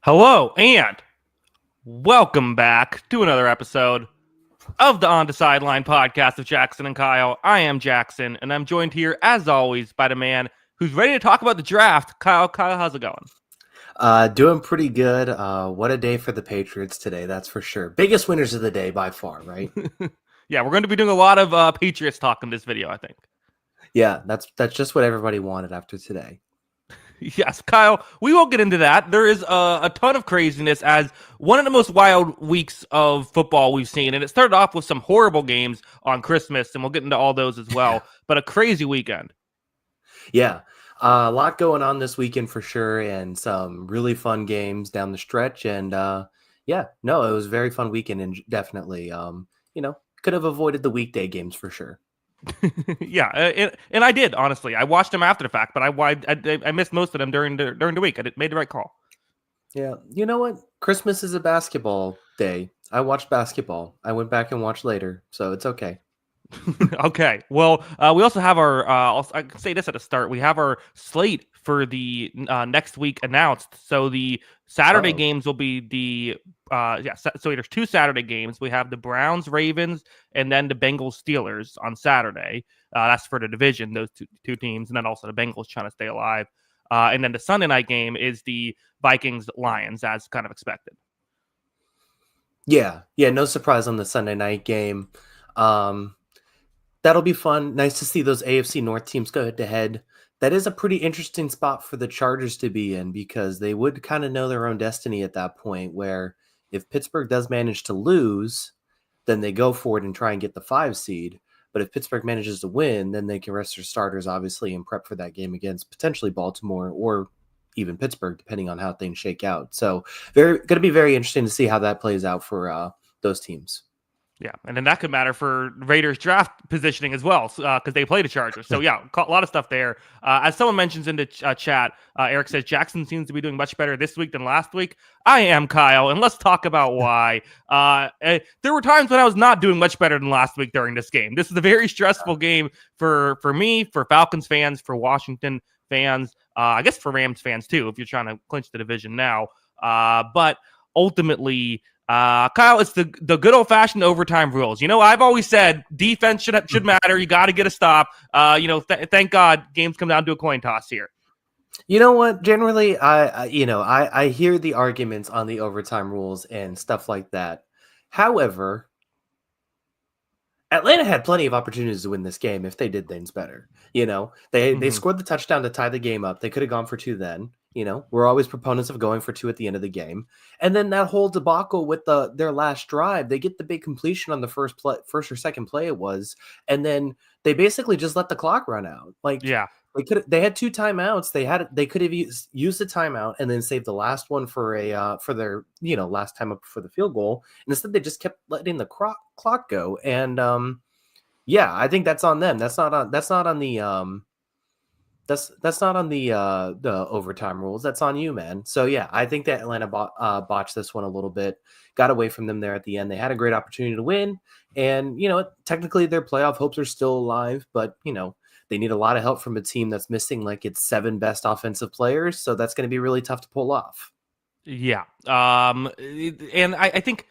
Hello and welcome back to another episode of the On the Sideline podcast of Jackson and Kyle. I am Jackson, and I'm joined here, as always, by the man who's ready to talk about the draft. Kyle, how's it going? Doing pretty good. What a day for the Patriots today, that's for sure. Biggest winners of the day by far, right? Yeah, we're going to be doing a lot of Patriots talk in this video, I think. Yeah, that's just what everybody wanted after today. Yes, Kyle, we won't get into that. There is a ton of craziness as one of the most wild weeks of football we've seen. And it started off with some horrible games on Christmas, and we'll get into all those as well. But a crazy weekend. Yeah, a lot going on this weekend for sure, and some really fun games down the stretch. And it was a very fun weekend, and definitely, could have avoided the weekday games for sure. Yeah, and I did, honestly. I watched them after the fact, but I missed most of them during the week. I made the right call. Yeah, you know what? Christmas is a basketball day. I watched basketball. I went back and watched later, so it's okay. Okay. Well, we also have our. I can say this at the start. We have our slate for the next week announced. So the Saturday games will be the. So there's two Saturday games. We have the Browns, Ravens, and then the Bengals, Steelers on Saturday. That's for the division. Those two teams, and then also the Bengals trying to stay alive. And then the Sunday night game is the Vikings, Lions, as kind of expected. Yeah. No surprise on the Sunday night game. That'll be fun. Nice to see those AFC North teams go head to head. That is a pretty interesting spot for the Chargers to be in because they would kind of know their own destiny at that point, where if Pittsburgh does manage to lose, then they go for it and try and get the 5 seed. But if Pittsburgh manages to win, then they can rest their starters, obviously, and prep for that game against potentially Baltimore or even Pittsburgh, depending on how things shake out. So going to be very interesting to see how that plays out for those teams. Yeah, and then that could matter for Raiders draft positioning as well, because they play the Chargers. So yeah, a lot of stuff there. As someone mentions in the chat, Eric says Jackson seems to be doing much better this week than last week. I am, Kyle, and let's talk about why. There were times when I was not doing much better than last week during this game. This is a very stressful game for me, for Falcons fans, for Washington fans, I guess for Rams fans too, if you're trying to clinch the division now. But ultimately, Kyle, it's the good old fashioned overtime rules. You know, I've always said defense should matter. You got to get a stop. Thank God games come down to a coin toss here. You know what? Generally, I hear the arguments on the overtime rules and stuff like that. However, Atlanta had plenty of opportunities to win this game if they did things better. They scored the touchdown to tie the game up. They could have gone for 2 then. We're always proponents of going for 2 at the end of the game. And then that whole debacle with their last drive, they get the big completion on the first or second play it was, and then they basically just let the clock run out. They had 2 timeouts. They could have used the timeout and then saved the last one for their last time up for the field goal. And instead they just kept letting the clock go. And I think that's on them. That's not on the that's not on the overtime rules. That's on you, man. So yeah, I think that Atlanta botched this one a little bit. Got away from them there at the end. They had a great opportunity to win, and technically their playoff hopes are still alive. But they need a lot of help from a team that's missing like its 7 best offensive players. So that's going to be really tough to pull off. Yeah, and I think.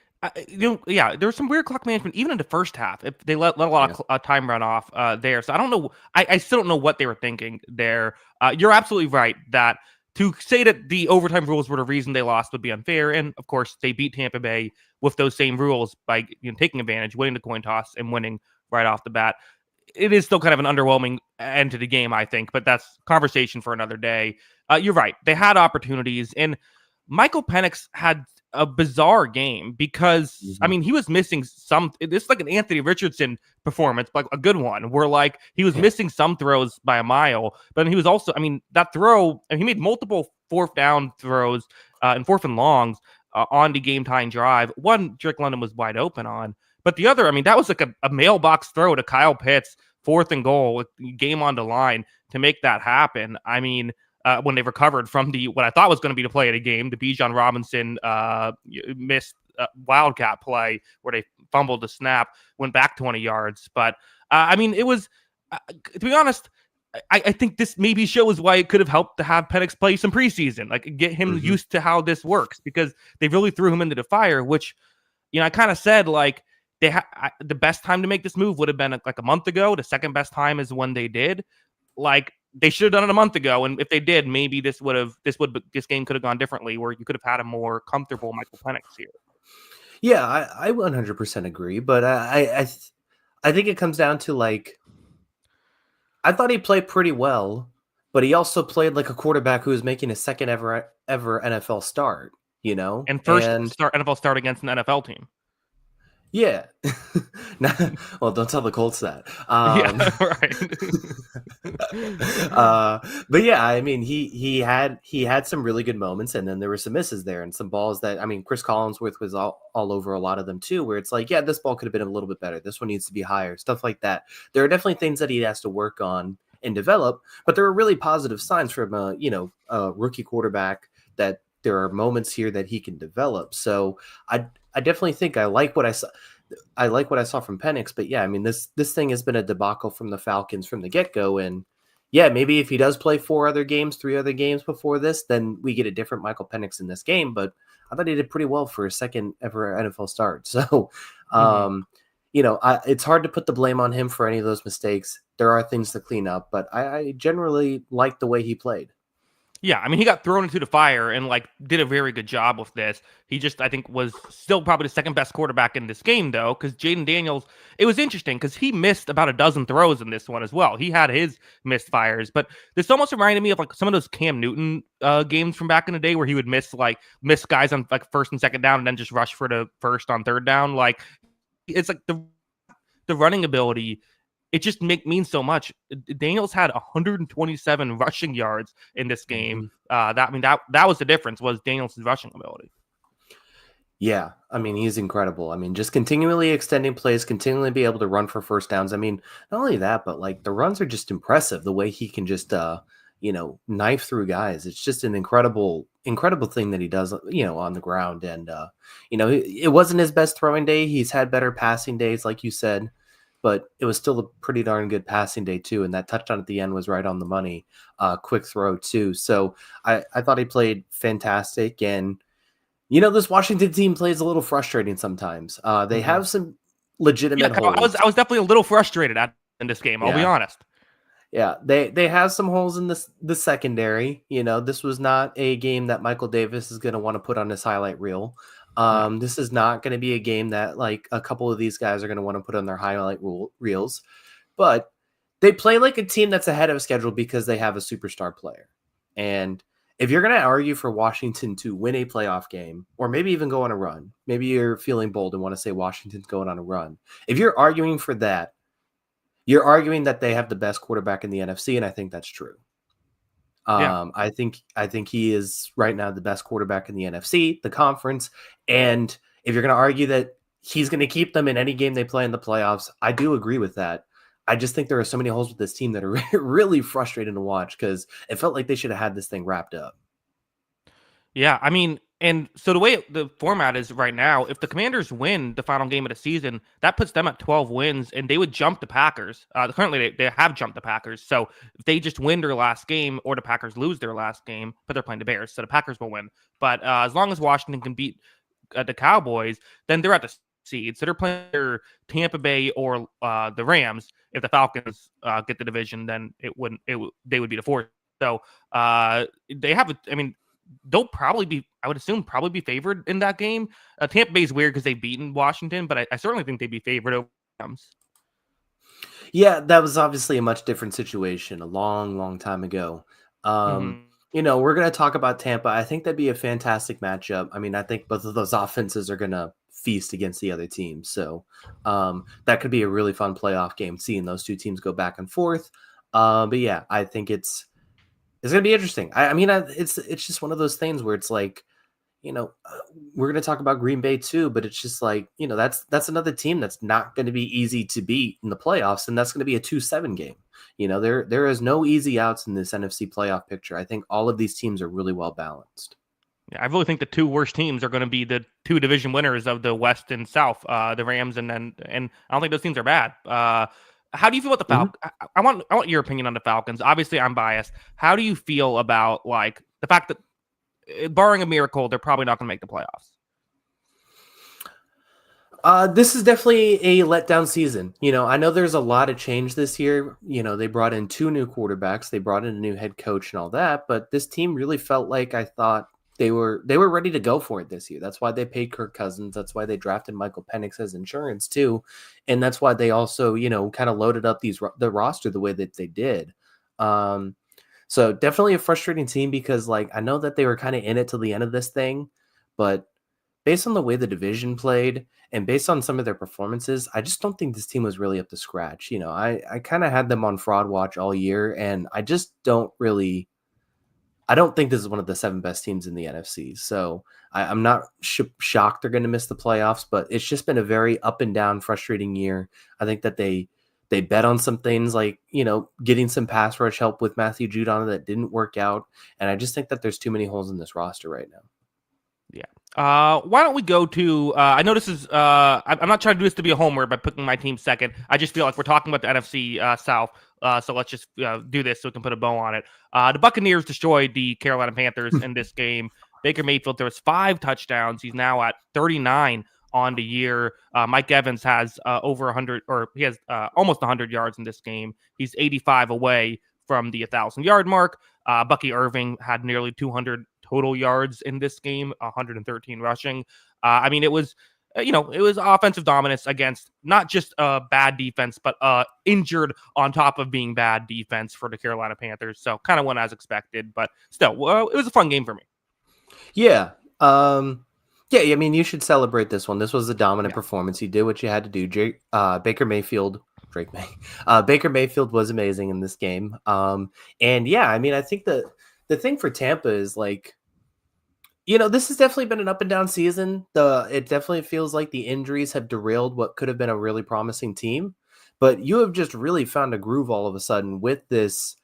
There was some weird clock management even in the first half. If they let a lot of time run off there, so I don't know. I still don't know what they were thinking there. You're absolutely right that to say that the overtime rules were the reason they lost would be unfair. And of course, they beat Tampa Bay with those same rules by taking advantage, winning the coin toss, and winning right off the bat. It is still kind of an underwhelming end to the game, I think, but that's conversation for another day. You're right; they had opportunities, and Michael Penix had a bizarre game because he was missing some. This is like an Anthony Richardson performance, like a good one, where like he was missing some throws by a mile, but he was also, that throw, and he made multiple 4th down throws and 4th and longs on the game time drive. One Drake London was wide open on, but the other, that was like a mailbox throw to Kyle Pitts, 4th and goal with game on the line to make that happen. When they recovered from what I thought was going to be the play of the game, the Bijan Robinson missed wildcat play where they fumbled the snap, went back 20 yards. But, it was, to be honest, I think this maybe shows why it could have helped to have Penix play some preseason, like get him used to how this works, because they really threw him into the fire, which, I kind of said, like, the best time to make this move would have been like a month ago. The second best time is when they did. Like, they should have done it a month ago, and if they did, maybe this game could have gone differently, where you could have had a more comfortable Michael Penix here. Yeah, I 100% agree, but I think it comes down to, like, I thought he played pretty well, but he also played like a quarterback who was making his second ever NFL start, And first NFL start against an NFL team. Yeah. Well, don't tell the Colts that. But yeah, I mean, he had some really good moments, and then there were some misses there and some balls that, I mean, Chris Collinsworth was all over a lot of them too, where it's like, yeah, this ball could have been a little bit better. This one needs to be higher, stuff like that. There are definitely things that he has to work on and develop, but there are really positive signs from a rookie quarterback that there are moments here that he can develop. So I definitely think I like what I saw. I like what I saw from Penix, but yeah, I mean, this thing has been a debacle from the Falcons from the get-go. And yeah, maybe if he does play 3 other games before this, then we get a different Michael Penix in this game. But I thought he did pretty well for his second ever NFL start. So, it's hard to put the blame on him for any of those mistakes. There are things to clean up, but I generally like the way he played. Yeah, I mean, he got thrown into the fire and, like, did a very good job with this. He just, I think, was still probably the second best quarterback in this game, though, because Jaden Daniels, it was interesting because he missed about a dozen throws in this one as well. He had his missed fires, but this almost reminded me of, like, some of those Cam Newton games from back in the day where he would miss guys on, like, first and second down and then just rush for the first on third down. Like, it's like the running ability, it just means so much. Daniels had 127 rushing yards in this game. That was the difference, was Daniels' rushing ability. Yeah, I mean, he's incredible. I mean, just continually extending plays, continually be able to run for first downs. I mean, not only that, but like the runs are just impressive. The way he can just knife through guys. It's just an incredible thing that he does, on the ground. And it wasn't his best throwing day. He's had better passing days, like you said. But it was still a pretty darn good passing day, too. And that touchdown at the end was right on the money. Quick throw, too. So I thought he played fantastic. And, this Washington team plays a little frustrating sometimes. They have some legitimate holes. I was definitely a little frustrated in this game, I'll be honest. Yeah, they have some holes in the secondary. This was not a game that Michael Davis is going to want to put on his highlight reel. This is not going to be a game that, like, a couple of these guys are going to want to put on their highlight reels, but they play like a team that's ahead of schedule because they have a superstar player. And if you're going to argue for Washington to win a playoff game, or maybe even go on a run, maybe you're feeling bold and want to say Washington's going on a run. If you're arguing for that, you're arguing that they have the best quarterback in the NFC. And I think that's true. I think he is right now the best quarterback in the NFC, the conference. And if you're going to argue that he's going to keep them in any game they play in the playoffs, I do agree with that. I just think there are so many holes with this team that are really frustrating to watch because it felt like they should have had this thing wrapped up. Yeah, I mean, and so the way the format is right now, if the Commanders win the final game of the season, that puts them at 12 wins, and they would jump the Packers. Currently, they have jumped the Packers. So if they just win their last game, or the Packers lose their last game, but they're playing the Bears, so the Packers will win. But as long as Washington can beat the Cowboys, then they're at the seed. So they're playing their Tampa Bay or the Rams. If the Falcons get the division, then they would be the fourth. So they have, they'll probably be, I would assume, probably be favored in that game. Tampa Bay is weird because they've beaten Washington, but I certainly think they'd be favored over Rams. Yeah, that was obviously a much different situation a long, long time ago. We're going to talk about Tampa. I think that'd be a fantastic matchup. I mean, I think both of those offenses are going to feast against the other team. So that could be a really fun playoff game, seeing those two teams go back and forth. But yeah, I think it's going to be interesting. It's just one of those things where it's like, we're going to talk about Green Bay too, but it's just like, that's another team that's not going to be easy to beat in the playoffs. And that's going to be a 2-7 game. There is no easy outs in this NFC playoff picture. I think all of these teams are really well balanced. Yeah, I really think the two worst teams are going to be the two division winners of the West and South, the Rams, and I don't think those teams are bad. How do you feel about the Falcons? I want your opinion on the Falcons. Obviously, I'm biased. How do you feel about like the fact that, barring a miracle, they're probably not going to make the playoffs? This is definitely a letdown season. I know there's a lot of change this year. They brought in 2 new quarterbacks, they brought in a new head coach and all that, but this team really felt like I thought they were ready to go for it this year. That's why they paid Kirk Cousins. That's why they drafted Michael Penix as insurance too, and that's why they also kind of loaded up the roster the way that they did. So definitely a frustrating team because like I know that they were kind of in it till the end of this thing, but based on the way the division played and based on some of their performances, I just don't think this team was really up to scratch. I kind of had them on fraud watch all year, and I just don't really. I don't think this is one of the 7 best teams in the NFC. So I'm not shocked they're going to miss the playoffs, but it's just been a very up and down, frustrating year. I think that they bet on some things like, getting some pass rush help with Matthew Judon that didn't work out. And I just think that there's too many holes in this roster right now. Yeah. Why don't we go to, I know this is, I'm not trying to do this to be a homer by picking my team second. I just feel like we're talking about the NFC South. So let's just do this so we can put a bow on it. The Buccaneers destroyed the Carolina Panthers in this game. Baker Mayfield, there was 5 touchdowns. He's now at 39 on the year. Mike Evans has over 100, or he has almost 100 yards in this game. He's 85 away from the 1,000-yard mark. Bucky Irving had nearly 200 total yards in this game, 113 rushing. I mean, it was offensive dominance against not just bad defense, but injured on top of being bad defense for the Carolina Panthers. So kind of went as expected, but still, it was a fun game for me. Yeah. Yeah, I mean, you should celebrate this one. This was a dominant performance. You did what you had to do. Baker Mayfield was amazing in this game. And yeah, I mean, I think the thing for Tampa is like, this has definitely been an up and down season. It definitely feels like the injuries have derailed what could have been a really promising team, but you have just really found a groove all of a sudden with this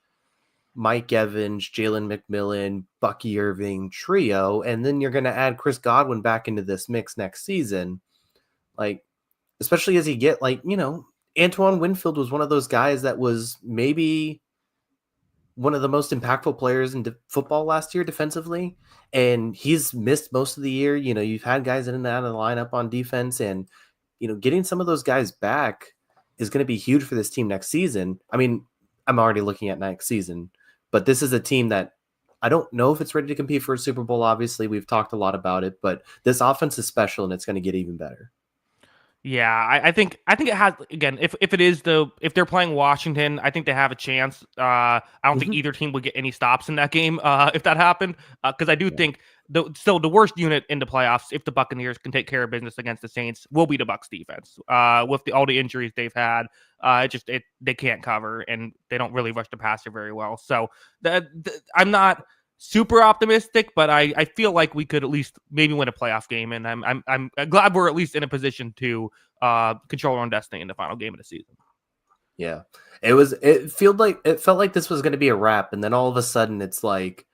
Mike Evans, Jalen McMillan, Bucky Irving trio, and then you're going to add Chris Godwin back into this mix next season. Like, especially as you get Antoine Winfield was one of those guys that was maybe one of the most impactful players in football last year defensively, and he's missed most of the year. You've had guys in and out of the lineup on defense, and getting some of those guys back is going to be huge for this team next season. I mean, I'm already looking at next season, but this is a team that I don't know if it's ready to compete for a Super Bowl. Obviously, we've talked a lot about it, but this offense is special, and it's going to get even better. Yeah, I think it has, again, if they're playing Washington, I think they have a chance. I don't think either team would get any stops in that game if that happened, because I do think the worst unit in the playoffs, if the Buccaneers can take care of business against the Saints, will be the Bucs defense. With all the injuries they've had, they can't cover, and they don't really rush the passer very well. So I'm not super optimistic, but I feel like we could at least maybe win a playoff game, and I'm glad we're at least in a position to control our own destiny in the final game of the season. Yeah, it felt like this was going to be a wrap, and then all of a sudden it's like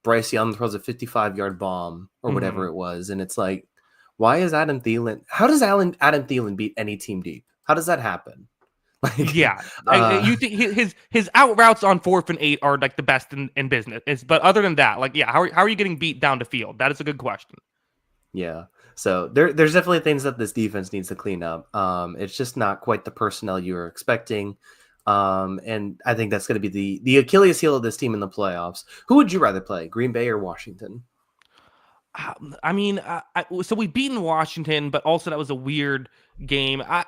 Bryce Young throws a 55-yard bomb or whatever it was, and it's like, why is Adam Thielen? How does Adam Thielen beat any team deep? How does that happen? You think his out routes on 4th and 8 are like the best in business. But other than that, how are you getting beat down the field? That is a good question. Yeah. So there's definitely things that this defense needs to clean up. It's just not quite the personnel you were expecting. And I think that's going to be the Achilles heel of this team in the playoffs. Who would you rather play, Green Bay or Washington? I mean, so we beaten Washington, but also that was a weird game. I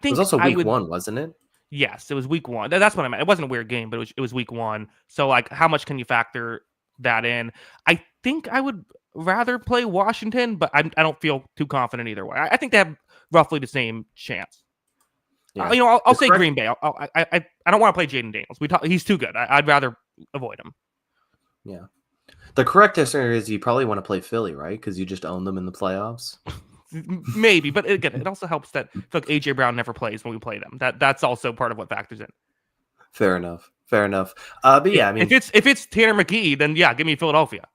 think it was also week 1, wasn't it? Yes, it was week 1. That's what I meant. It wasn't a weird game, but it was week 1. So how much can you factor that in? I think I would rather play Washington, but I don't feel too confident either way. I think they have roughly the same chance. Yeah. I'll say Green Bay. I don't want to play Jaden Daniels. He's too good. I'd rather avoid him. Yeah. The correct answer is you probably want to play Philly, right? Because you just own them in the playoffs. Maybe, but again, it also helps that AJ Brown never plays when we play them. That's also part of what factors in. Fair enough. But yeah, I mean, if it's Tanner McKee, then yeah, give me Philadelphia.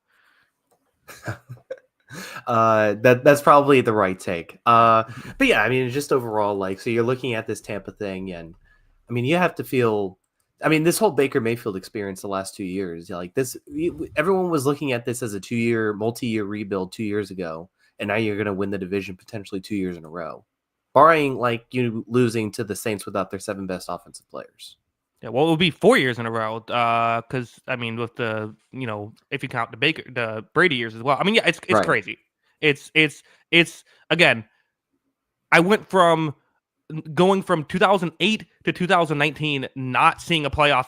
That's probably the right take. But yeah, I mean, just overall, like, so you're looking at this Tampa thing, and I mean, you have to feel. I mean, this whole Baker Mayfield experience the last 2 years, like this, everyone was looking at this as a 2-year, multi-year rebuild 2 years ago, and now you're going to win the division potentially 2 years in a row, barring like you losing to the Saints without their 7 best offensive players. Yeah, well, it will be 4 years in a row. Because I mean, with the if you count the Brady years as well. I mean, yeah, it's Right. crazy. It's again. I went from going from 2008 to 2019, not seeing a playoff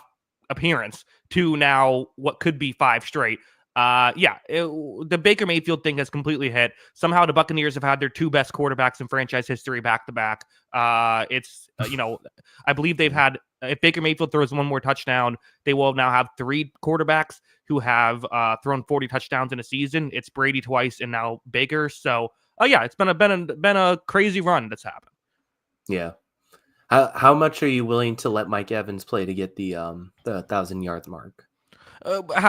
appearance, to now what could be 5 straight. The Baker Mayfield thing has completely hit. Somehow the Buccaneers have had their 2 best quarterbacks in franchise history back to back. I believe they've had, if Baker Mayfield throws 1 more touchdown, they will now have 3 quarterbacks who have thrown 40 touchdowns in a season. It's Brady twice and now Baker. So, it's been a crazy run that's happened. Yeah. How much are you willing to let Mike Evans play to get the 1,000-yard mark?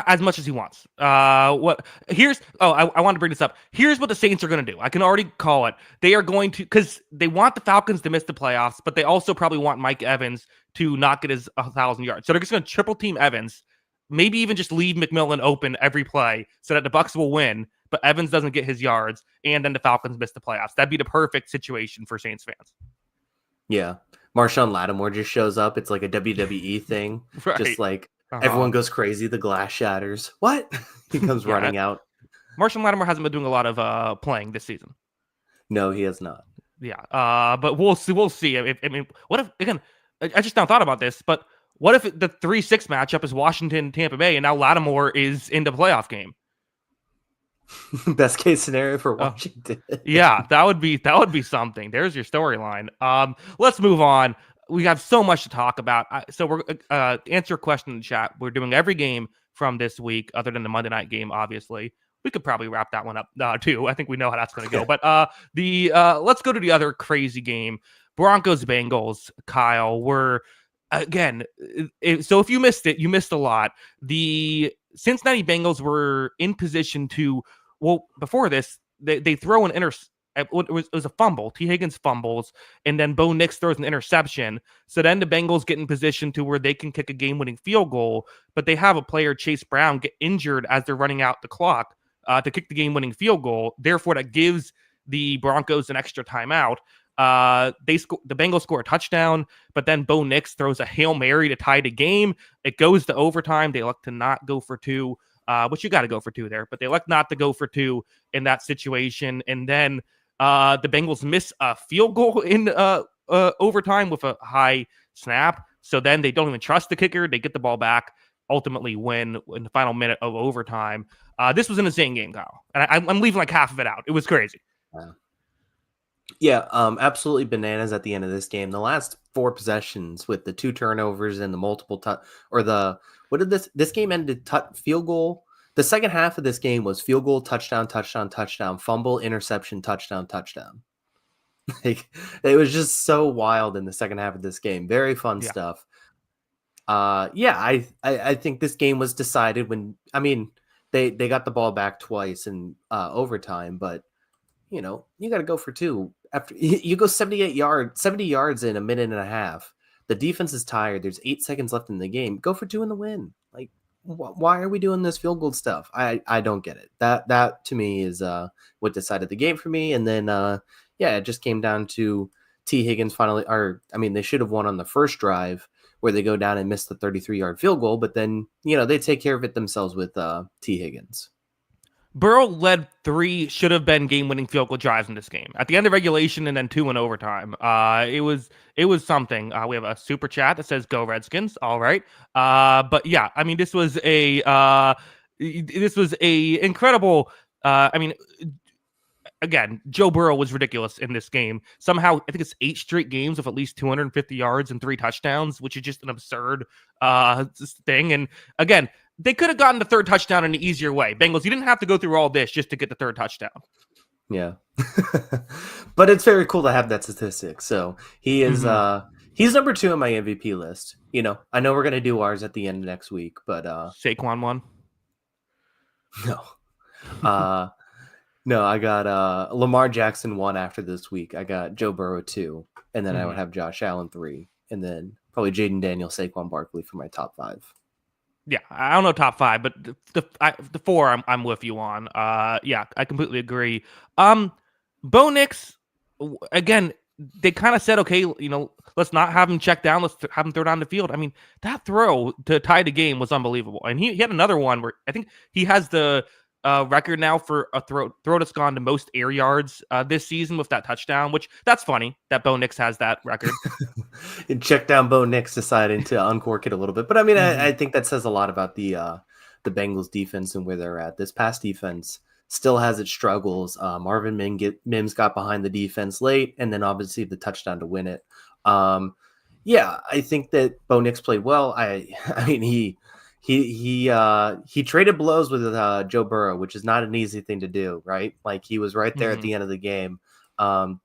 As much as he wants. I want to bring this up. Here's what the Saints are going to do. I can already call it. They are going to, because they want the Falcons to miss the playoffs, but they also probably want Mike Evans to not get his 1,000 yards. So they're just going to triple team Evans, maybe even just leave McMillan open every play so that the Bucs will win, but Evans doesn't get his yards, and then the Falcons miss the playoffs. That'd be the perfect situation for Saints fans. Yeah. Marshawn Lattimore just shows up. It's like a WWE thing. Right. Just like everyone goes crazy. The glass shatters. What? He comes running out. Marshawn Lattimore hasn't been doing a lot of playing this season. No, he has not. Yeah. But we'll see. We'll see. What if, again, I just now thought about this, but what if the 3-6 matchup is Washington, Tampa Bay, and now Lattimore is in the playoff game? Best case scenario for Washington. Yeah, that would be something. There's your storyline. Let's move on. We have so much to talk about. So we're answer a question in the chat. We're doing every game from this week, other than the Monday night game. Obviously, we could probably wrap that one up too. I think we know how that's going to go. But let's go to the other crazy game, Broncos Bengals. Kyle, we're again. So if you missed it, you missed a lot. The Cincinnati Bengals were in position to. Well, before this, they throw an it was a fumble. T. Higgins fumbles, and then Bo Nix throws an interception. So then the Bengals get in position to where they can kick a game-winning field goal, but they have a player, Chase Brown, get injured as they're running out the clock to kick the game-winning field goal. Therefore, that gives the Broncos an extra timeout. The Bengals score a touchdown, but then Bo Nix throws a Hail Mary to tie the game. It goes to overtime. They elect to not go for 2. Which you got to go for 2 there, but they elect not to go for 2 in that situation. And then the Bengals miss a field goal in overtime with a high snap. So then they don't even trust the kicker. They get the ball back, ultimately win in the final minute of overtime. This was an insane game, Kyle. And I'm leaving like half of it out. It was crazy. Yeah, absolutely bananas at the end of this game. The last 4 possessions with the 2 turnovers and the multiple this game ended field goal. The second half of this game was field goal, touchdown, fumble, interception, touchdown. Like, it was just so wild in the second half of this game. Very fun stuff. I think this game was decided when, I mean, they got the ball back twice in overtime, but you got to go for 2 after you go 70 yards in a minute and a half. The defense is tired. There's 8 seconds left in the game. Go for 2 in the win. Like, why are we doing this field goal stuff? I don't get it. That to me is what decided the game for me. And then it just came down to T. Higgins finally. They should have won on the first drive where they go down and miss the 33-yard field goal, but then they take care of it themselves with T. Higgins. Burrow led 3 should have been game-winning field goal drives in this game at the end of regulation, and then 2 in overtime. It was something. We have a super chat that says "Go Redskins." All right, but yeah, I mean, this was a incredible. Again, Joe Burrow was ridiculous in this game. Somehow, I think it's 8 straight games of at least 250 yards and 3 touchdowns, which is just an absurd thing. And again, they could have gotten the 3rd touchdown in an easier way. Bengals, you didn't have to go through all this just to get the 3rd touchdown. Yeah. But it's very cool to have that statistic. So he is he's number 2 on my MVP list. I know we're going to do ours at the end of next week, but Saquon won? No. No, I got Lamar Jackson 1 after this week. I got Joe Burrow 2, and then I would have Josh Allen 3, and then probably Jaden Daniels, Saquon Barkley for my top 5. Yeah, I don't know top 5, but the 4 I'm with you on. Yeah, I completely agree. Bo Nix, again, they kind of said, okay, let's not have him check down. Let's have him throw down the field. I mean, that throw to tie the game was unbelievable. And he had another one where I think he has the record now for a throw that's gone to most air yards this season with that touchdown, which that's funny that Bo Nix has that record. And check down Bo Nix deciding to uncork it a little bit. But I mean, I think that says a lot about the Bengals defense and where they're at. This pass defense still has its struggles. Marvin Mims got behind the defense late, and then obviously the touchdown to win it. Yeah, I think that Bo Nix played well. I mean, he traded blows with Joe Burrow, which is not an easy thing to do, right? Like he was right there at the end of the game.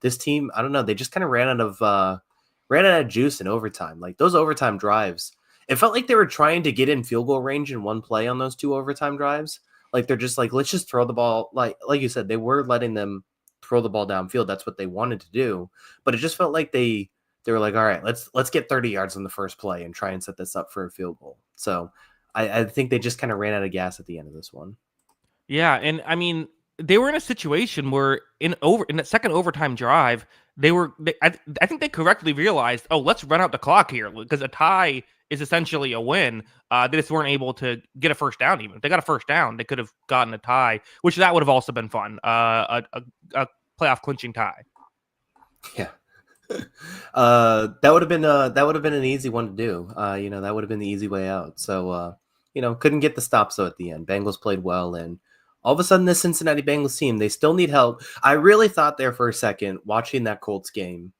This team, I don't know, they just kind of ran out of juice in overtime. Like those overtime drives, it felt like they were trying to get in field goal range in one play on those 2 overtime drives. Like they're just like, let's just throw the ball. Like you said, they were letting them throw the ball downfield. That's what they wanted to do. But it just felt like they were like, all right, let's get 30 yards on the first play and try and set this up for a field goal. So I think they just kind of ran out of gas at the end of this one. Yeah, and I mean, they were in a situation where in that second overtime drive, I think they correctly realized, oh, let's run out the clock here because a tie is essentially a win. They just weren't able to get a first down. Even if they got a first down, they could have gotten a tie, which that would have also been fun. A playoff clinching tie. Yeah. That would have been an easy one to do. That would have been the easy way out. So couldn't get the stops though at the end. Bengals played well, and all of a sudden this Cincinnati Bengals team, they still need help. I really thought there for a second watching that Colts game,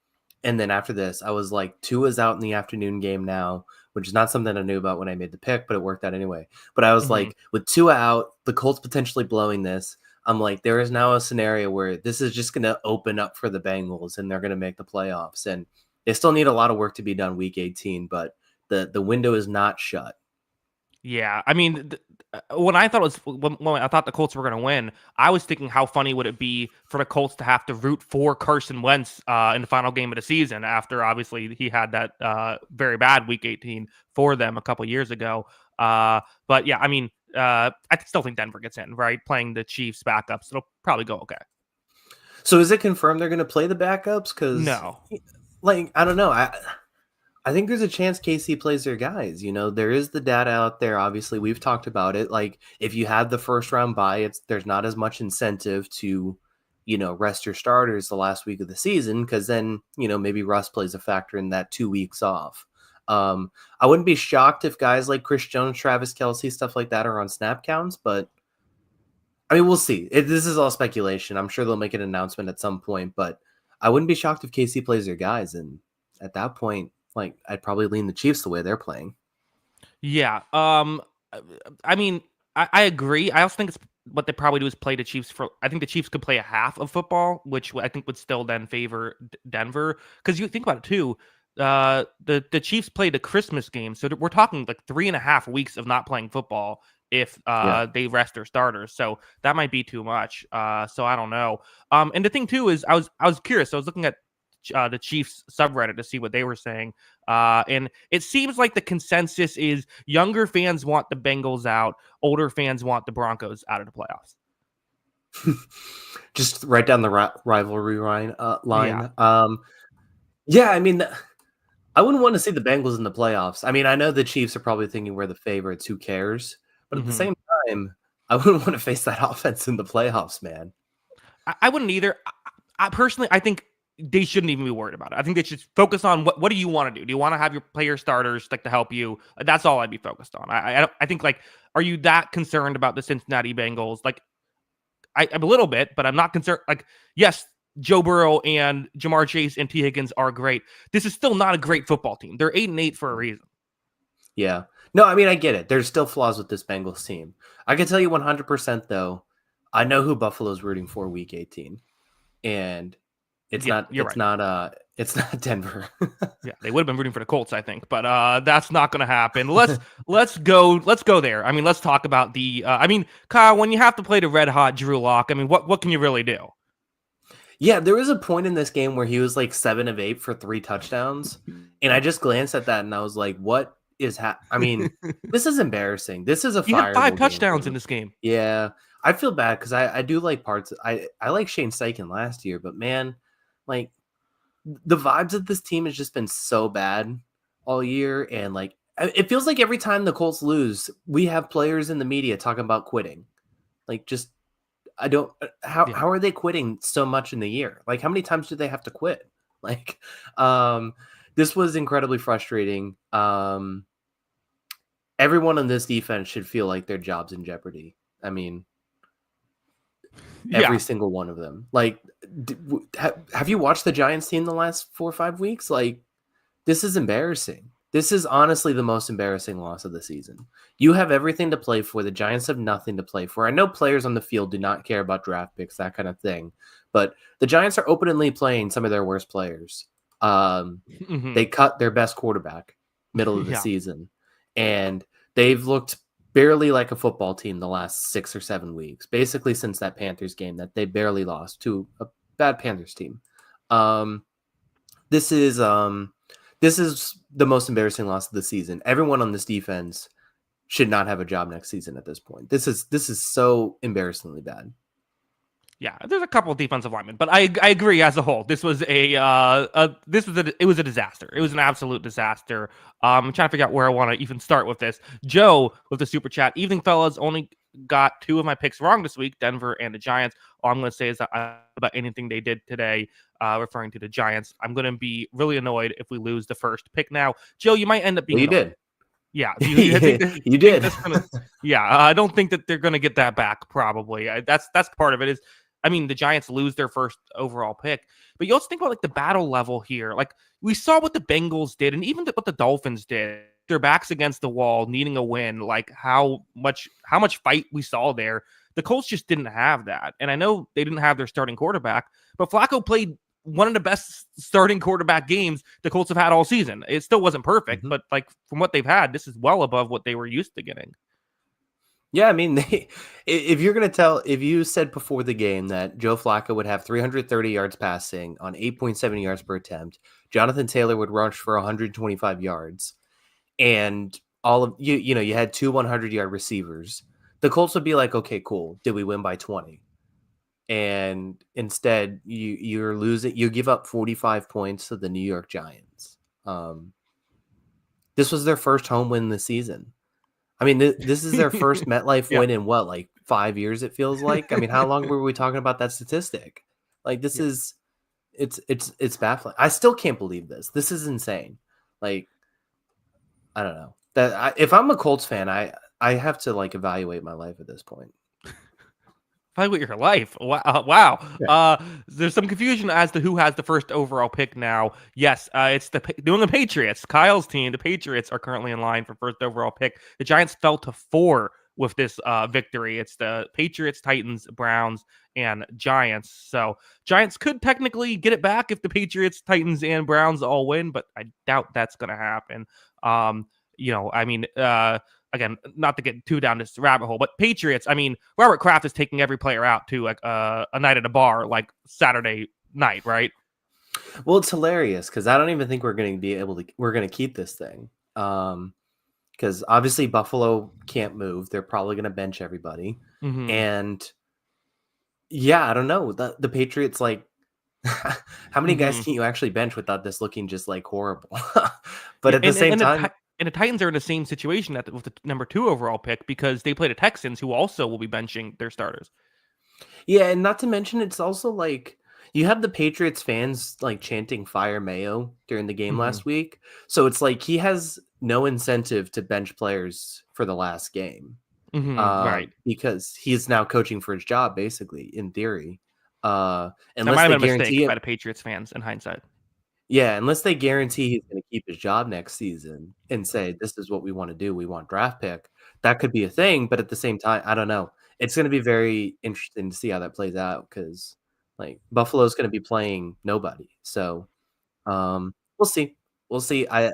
and then after this, I was like, Tua's out in the afternoon game now, which is not something I knew about when I made the pick, but it worked out anyway. But I was like, with Tua out, the Colts potentially blowing this, I'm like, there is now a scenario where this is just going to open up for the Bengals and they're going to make the playoffs. And they still need a lot of work to be done week 18, but the window is not shut. Yeah, I mean, when I thought the Colts were going to win, I was thinking how funny would it be for the Colts to have to root for Carson Wentz in the final game of the season after obviously he had that very bad Week 18 for them a couple years ago. But yeah, I mean, I still think Denver gets in, right? Playing the Chiefs backups, it'll probably go okay. So is it confirmed they're going to play the backups? Because no, I don't know. I think there's a chance KC plays their guys. There is the data out there. Obviously, we've talked about it. Like, if you have the first round bye, there's not as much incentive to, rest your starters the last week of the season because then, maybe rust plays a factor in that 2 weeks off. I wouldn't be shocked if guys like Chris Jones, Travis Kelce, stuff like that are on snap counts, but I mean, we'll see. This is all speculation. I'm sure they'll make an announcement at some point, but I wouldn't be shocked if KC plays their guys. And at that point, like, I'd probably lean the Chiefs the way they're playing. Yeah. I mean, I agree. I also think what they probably do is play the Chiefs I think the Chiefs could play a half of football, which I think would still then favor Denver. Because you think about it too, the Chiefs played a Christmas game, so we're talking like 3.5 weeks of not playing football if they rest their starters. So that might be too much. So I don't know. And the thing too is I was curious. I was looking at the Chiefs subreddit to see what they were saying. And it seems like the consensus is younger fans want the Bengals out, older fans want the Broncos out of the playoffs. Just right down the rivalry line. Yeah. I mean, I wouldn't want to see the Bengals in the playoffs. I mean, I know the Chiefs are probably thinking we're the favorites. Who cares? But at the same time, I wouldn't want to face that offense in the playoffs, man. I wouldn't either. I personally, I think they shouldn't even be worried about it. I think they should focus on what do you want to do? Do you want to have your player starters like to help you? That's all I'd be focused on. I think like, are you that concerned about the Cincinnati Bengals? Like, I'm a little bit, but I'm not concerned. Like, yes, Joe Burrow and Jamar Chase and T. Higgins are great. This is still not a great football team. They're 8-8 for a reason. Yeah. No, I mean, I get it. There's still flaws with this Bengals team. I can tell you 100% though, I know who Buffalo's rooting for week 18. And it's not It's not Denver. Yeah, they would have been rooting for the Colts, I think, but that's not going to happen. Let's go there. I mean, let's talk about the. I mean, Kyle, when you have to play the red hot Drew Lock, I mean, what can you really do? Yeah, there was a point in this game where he was like 7 of 8 for 3 touchdowns, and I just glanced at that and I was like, "What is I mean, this is embarrassing. This is a He had 5 fireable game for touchdowns in him." this game. Yeah, I feel bad because I do like parts. I like Shane Steichen last year, but man, like the vibes of this team has just been so bad all year, and like it feels like every time the Colts lose, we have players in the media talking about quitting. Like, just I don't Yeah. how are they quitting so much in the year? Like, how many times do they have to quit? Like, this was incredibly frustrating. Everyone on this defense should feel like their job's in jeopardy. I mean, every Yeah. single one of them. Like, have you watched the Giants team the last 4 or 5 weeks? Like, this is embarrassing. This is honestly the most embarrassing loss of the season. You have everything to play for. The Giants have nothing to play for. I know players on the field do not care about draft picks, that kind of thing, but the Giants are openly playing some of their worst players. They cut their best quarterback middle of the season, and they've looked barely like a football team the last 6 or 7 weeks, basically since that Panthers game that they barely lost to a bad Panthers team. This is the most embarrassing loss of the season. Everyone on this defense should not have a job next season at this point. This is so embarrassingly bad. Yeah, there's a couple of defensive linemen, but I agree as a whole. This was it was a disaster. It was an absolute disaster. I'm trying to figure out where I want to even start with this. Joe with the super chat. Evening, fellas. Only got 2 of my picks wrong this week, Denver and the Giants. All I'm going to say is that about anything they did today, referring to the Giants. I'm going to be really annoyed if we lose the first pick now. Joe, you might end up being you did. Yeah, you did. I don't think that they're going to get that back. Probably that's part of it. Is I mean, the Giants lose their first overall pick, but you also think about like the battle level here. Like we saw what the Bengals did, and even what the Dolphins did. Their backs against the wall, needing a win. Like how much fight we saw there. The Colts just didn't have that, and I know they didn't have their starting quarterback, but Flacco played one of the best starting quarterback games the Colts have had all season. It still wasn't perfect, but like from what they've had, this is well above what they were used to getting. Yeah, I mean, if you said before the game that Joe Flacco would have 330 yards passing on 8.7 yards per attempt, Jonathan Taylor would rush for 125 yards, and all of you had 2 100-yard receivers, the Colts would be like, okay, cool. Did we win by 20? And instead, you're losing. You give up 45 points to the New York Giants. This was their first home win this season. I mean, this is their first MetLife win in what, like 5 years? It feels like. I mean, how long were we talking about that statistic? Like, this is it's baffling. I still can't believe this. This is insane. Like, I don't know if I'm a Colts fan, I have to like evaluate my life at this point. Evaluate your life. Wow. Yeah. There's some confusion as to who has the first overall pick now. Yes, it's doing the Patriots. Kyle's team, the Patriots, are currently in line for first overall pick. The Giants fell to 4 with this victory. It's the Patriots, Titans, Browns, and Giants. So Giants could technically get it back if the Patriots, Titans, and Browns all win, but I doubt that's going to happen. Again, not to get too down this rabbit hole, but Patriots, I mean, Robert Kraft is taking every player out to like a night at a bar, like Saturday night, right? Well, it's hilarious because I don't even think we're going to keep this thing. Because obviously Buffalo can't move. They're probably going to bench everybody. And yeah, I don't know. The Patriots, like, how many guys can you actually bench without this looking just like horrible? But at the same time, and the Titans are in the same situation with the number 2 overall pick because they play the Texans, who also will be benching their starters. Yeah, and not to mention, it's also like you have the Patriots fans like chanting "Fire Mayo" during the game last week, so it's like he has no incentive to bench players for the last game, right? Because he is now coaching for his job, basically, in theory. Unless that might have been a mistake by the Patriots fans in hindsight. Yeah, unless they guarantee he's going to keep his job next season and say, this is what we want to do. We want draft pick. That could be a thing. But at the same time, I don't know. It's going to be very interesting to see how that plays out because like Buffalo's going to be playing nobody. So We'll see. We'll see. I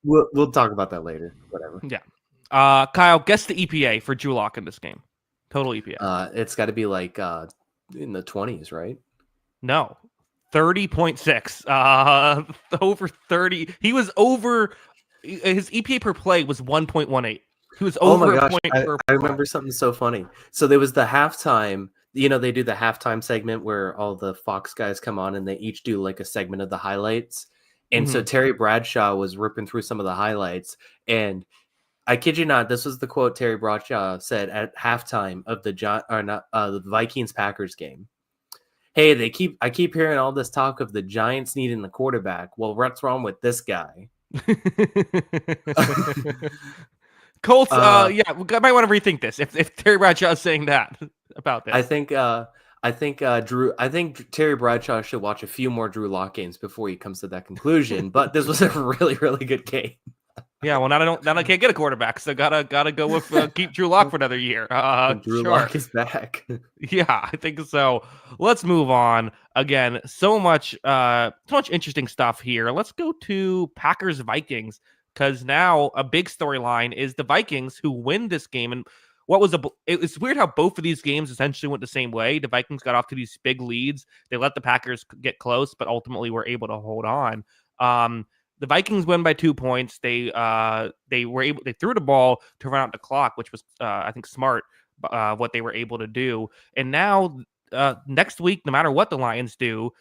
we'll talk about that later. Whatever. Yeah. Kyle, guess the EPA for Drew Lock in this game. Total EPA. It's got to be like in the 20s, right? No. 30.6. Over 30. He was over. His EPA per play was 1.18. He was Oh my over a gosh, point per I play. remember something so funny. So there was the halftime, they do the halftime segment where all the Fox guys come on and they each do like a segment of the highlights. And so Terry Bradshaw was ripping through some of the highlights. And I kid you not, this was the quote Terry Bradshaw said at halftime of the Vikings Packers game. Hey, I keep hearing all this talk of the Giants needing the quarterback. Well, what's wrong with this guy? Colts, yeah, we might want to rethink this if Terry Bradshaw is saying that about this. I think Terry Bradshaw should watch a few more Drew Lock games before he comes to that conclusion. But this was a really, really good game. Yeah, well, now I can't get a quarterback, so gotta go with keep Drew Lock for another year. Drew Sure. Lock is back. Yeah, I think so. Let's move on. Again, so much interesting stuff here. Let's go to Packers Vikings, because now a big storyline is the Vikings who win this game. And it's weird how both of these games essentially went the same way. The Vikings got off to these big leads. They let the Packers get close, but ultimately were able to hold on. The Vikings win by 2 points. They threw the ball to run out the clock, which was I think smart. What they were able to do, and now next week, no matter what the Lions do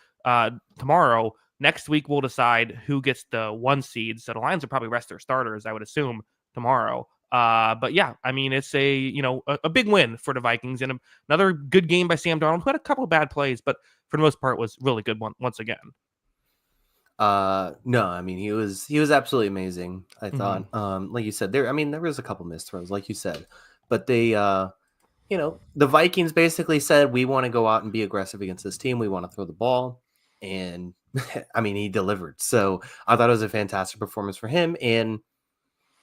tomorrow, next week we'll decide who gets the 1 seed. So the Lions will probably rest their starters, I would assume, tomorrow. But yeah, I mean, it's a big win for the Vikings and another good game by Sam Darnold, who had a couple of bad plays, but for the most part was really good once again. No, I mean he was absolutely amazing. I thought, like you said, there was a couple missed throws, like you said, but they, the Vikings basically said we want to go out and be aggressive against this team. We want to throw the ball, and I mean he delivered. So I thought it was a fantastic performance for him. And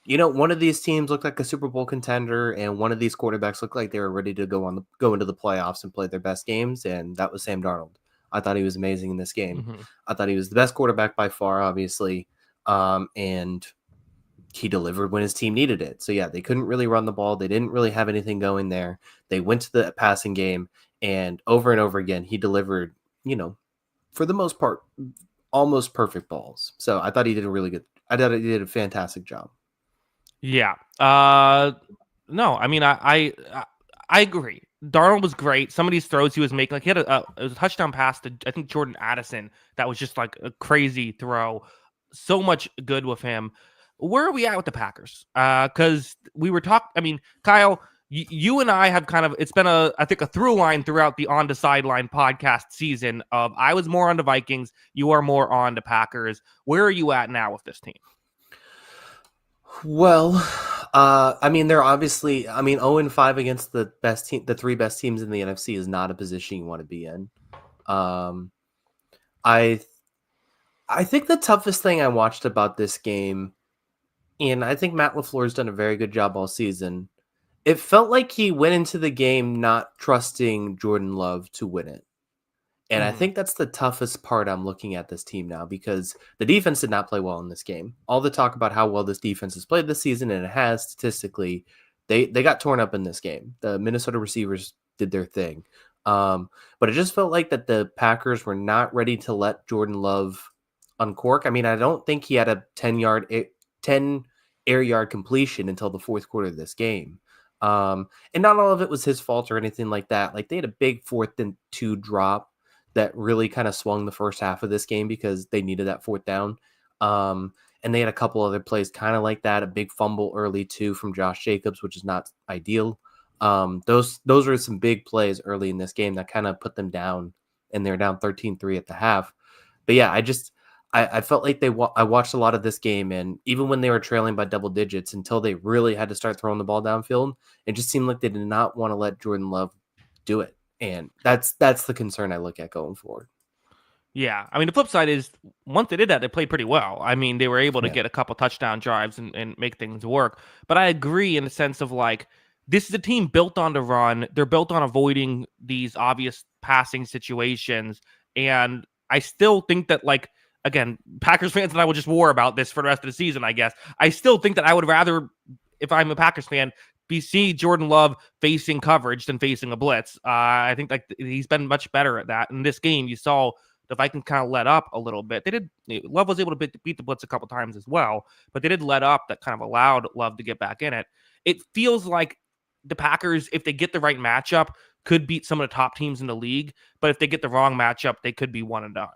one of these teams looked like a Super Bowl contender, and one of these quarterbacks looked like they were ready to go into the playoffs and play their best games, and that was Sam Darnold. I thought he was amazing in this game. I thought he was the best quarterback by far, obviously, and he delivered when his team needed it. So, yeah, they couldn't really run the ball. They didn't really have anything going there. They went to the passing game, and over again, he delivered, for the most part, almost perfect balls. So I thought he did a fantastic job. Yeah. No, I mean, I agree. Darnold was great. Some of these throws he was making, like he had it was a touchdown pass to, I think, Jordan Addison. That was just like a crazy throw. So much good with him. Where are we at with the Packers? Because we were talking, I mean, Kyle, you and I have it's been I think a through line throughout the On the Sideline podcast season of I was more on the Vikings. You are more on the Packers. Where are you at now with this team? Well, I mean, they're obviously, 0-5 against the best team, the 3 best teams in the NFC is not a position you want to be in. I think the toughest thing I watched about this game, and I think Matt LaFleur's done a very good job all season, it felt like he went into the game not trusting Jordan Love to win it. And I think that's the toughest part I'm looking at this team now, because the defense did not play well in this game. All the talk about how well this defense has played this season, and it has statistically, they got torn up in this game. The Minnesota receivers did their thing. But it just felt like that the Packers were not ready to let Jordan Love uncork. I mean, I don't think he had a 10 air yard completion until the fourth quarter of this game. And not all of it was his fault or anything like that. Like, they had a big 4th and 2 drop that really kind of swung the first half of this game because they needed that 4th down. And they had a couple other plays kind of like that, a big fumble early too from Josh Jacobs, which is not ideal. Those were some big plays early in this game that kind of put them down, and they're down 13-3 at the half. But yeah, I felt like I watched a lot of this game, and even when they were trailing by double digits, until they really had to start throwing the ball downfield, it just seemed like they did not want to let Jordan Love do it. And that's the concern I look at going forward. Yeah. I mean, the flip side is once they did that, they played pretty well. I mean, they were able to get a couple touchdown drives and make things work. But I agree in the sense of like, this is a team built on the run. They're built on avoiding these obvious passing situations. And I still think that, like, again, Packers fans and I will just war about this for the rest of the season, I guess. I still think that I would rather, if I'm a Packers fan, see Jordan Love facing coverage than facing a blitz. I think like he's been much better at that. In this game, you saw the Vikings kind of let up a little bit. Love was able to beat the blitz a couple times as well, but they did let up that kind of allowed Love to get back in it. It feels like the Packers, if they get the right matchup, could beat some of the top teams in the league, but if they get the wrong matchup, they could be one and done.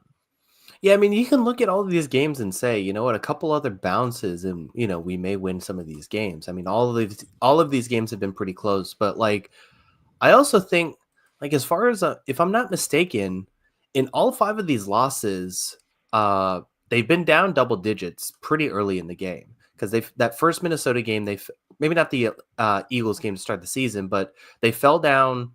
Yeah, I mean, you can look at all of these games and say, you know what, a couple other bounces and, you know, we may win some of these games. I mean, all of these games have been pretty close, but like I also think, like, as far as if I'm not mistaken, in all 5 of these losses, they've been down double digits pretty early in the game, because that first Minnesota game, maybe not the Eagles game to start the season, but they fell down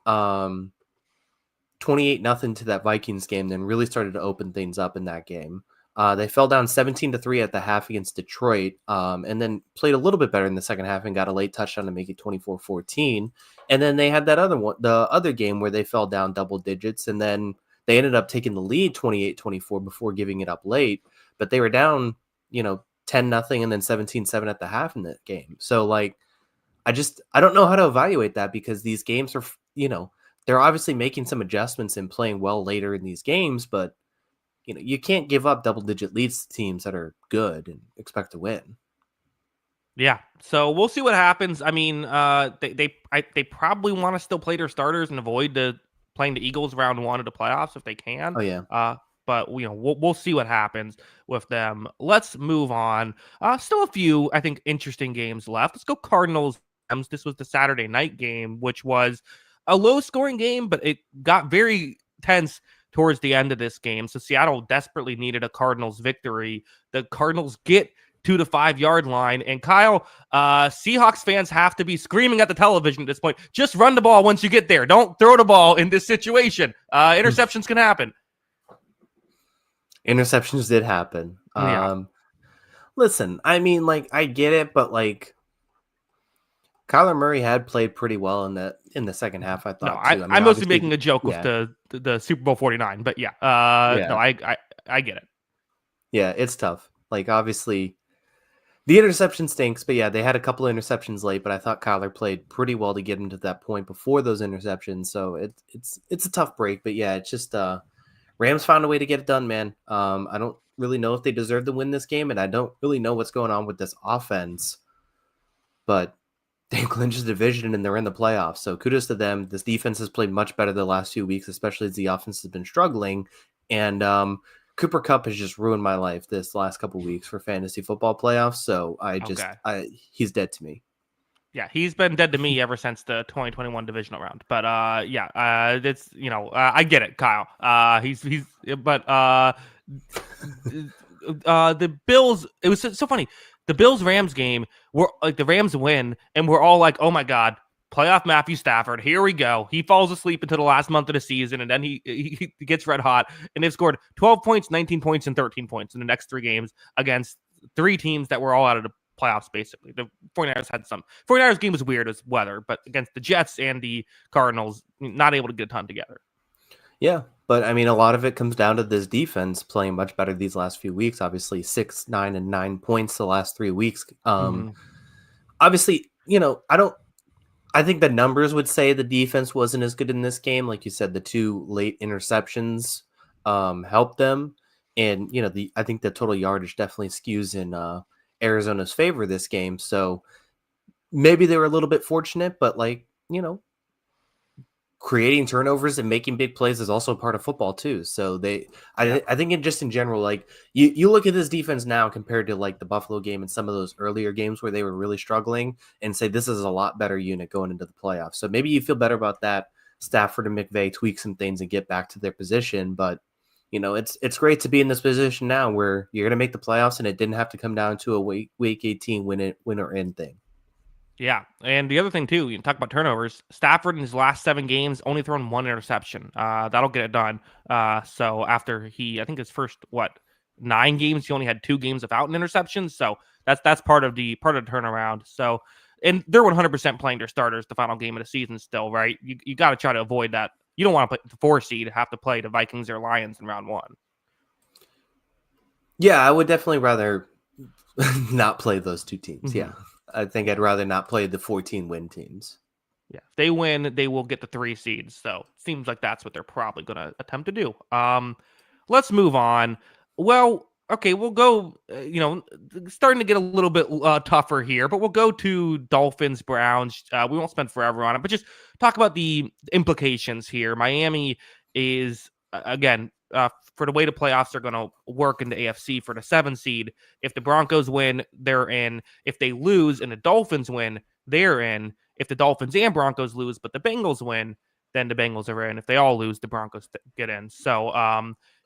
28-0 to that Vikings game, then really started to open things up in that game. They fell down 17-3 at the half against Detroit, and then played a little bit better in the second half and got a late touchdown to make it 24-14. And then they had that the other game where they fell down double digits, and then they ended up taking the lead 28-24 before giving it up late. But they were down, 10-0 and then 17-7 at the half in that game. So, like, I don't know how to evaluate that, because these games are, they're obviously making some adjustments and playing well later in these games, but you can't give up double-digit leads to teams that are good and expect to win. Yeah, so we'll see what happens. I mean, they probably want to still play their starters and avoid playing the Eagles round 1 of the playoffs if they can. Oh yeah. But we'll see what happens with them. Let's move on. Still a few, I think, interesting games left. Let's go Cardinals. This was the Saturday night game, which was a low-scoring game, but it got very tense towards the end of this game. So Seattle desperately needed a Cardinals victory. The Cardinals get to the 5-yard line. And Kyle, Seahawks fans have to be screaming at the television at this point. Just run the ball once you get there. Don't throw the ball in this situation. Interceptions can happen. Interceptions did happen. Yeah. Listen, I mean, like, I get it, but like, Kyler Murray had played pretty well in the second half, I thought. I'm mostly making a joke with the Super Bowl 49, but yeah. No, I get it. Yeah, it's tough. Like, obviously, the interception stinks, but yeah, they had a couple of interceptions late, but I thought Kyler played pretty well to get him to that point before those interceptions. So it's a tough break, but yeah, it's just Rams found a way to get it done, man. I don't really know if they deserve to win this game, and I don't really know what's going on with this offense, but they clinched the division and they're in the playoffs. So kudos to them. This defense has played much better the last few weeks, especially as the offense has been struggling. And Cooper Kupp has just ruined my life this last couple of weeks for fantasy football playoffs. So he's dead to me. Yeah, he's been dead to me ever since the 2021 divisional round. But it's I get it, Kyle. The Bills. It was so funny. The Bills-Rams game, were like the Rams win, and we're all like, "Oh my God, playoff Matthew Stafford! Here we go." He falls asleep until the last month of the season, and then he gets red hot. And they've scored 12 points, 19 points, and 13 points in the next 3 games against 3 teams that were all out of the playoffs, basically. The 49ers had some. 49ers game was weird as weather, but against the Jets and the Cardinals, not able to get a ton together. Yeah, but I mean, a lot of it comes down to this defense playing much better these last few weeks. Obviously, 6, 9, and 9 points the last 3 weeks. Obviously, I think the numbers would say the defense wasn't as good in this game. Like you said, the 2 late interceptions helped them. And, I think the total yardage definitely skews in Arizona's favor this game. So maybe they were a little bit fortunate, but creating turnovers and making big plays is also part of football too. So I think in general, like you look at this defense now compared to like the Buffalo game and some of those earlier games where they were really struggling, and say this is a lot better unit going into the playoffs. So maybe you feel better about that. Stafford and McVay tweak some things and get back to their position. But it's great to be in this position now where you're going to make the playoffs, and it didn't have to come down to a week 18 win or end thing. Yeah, and the other thing too, you talk about turnovers. Stafford in his last 7 games only thrown 1 interception. That'll get it done. So after I think his first 9 games, he only had 2 games without an interception. So that's part of the turnaround. So, and they're 100% playing their starters the final game of the season still, right? You got to try to avoid that You don't want to play the 4 seed have to play the Vikings or Lions in round 1. Yeah, I would definitely rather not play those two teams. Mm-hmm. Yeah, I think I'd rather not play the 14 win teams. Yeah, if they win, they will get the 3 seeds. So seems like that's what they're probably going to attempt to do. Let's move on. Well, okay, we'll go. Starting to get a little bit tougher here, but we'll go to Dolphins Browns. We won't spend forever on it, but just talk about the implications here. Miami is again. For the way the playoffs are going to work in the AFC for the 7 seed, if the Broncos win, they're in. If they lose and the Dolphins win, they're in. If the Dolphins and Broncos lose, but the Bengals win, then the Bengals are in. If they all lose, the Broncos get in. So,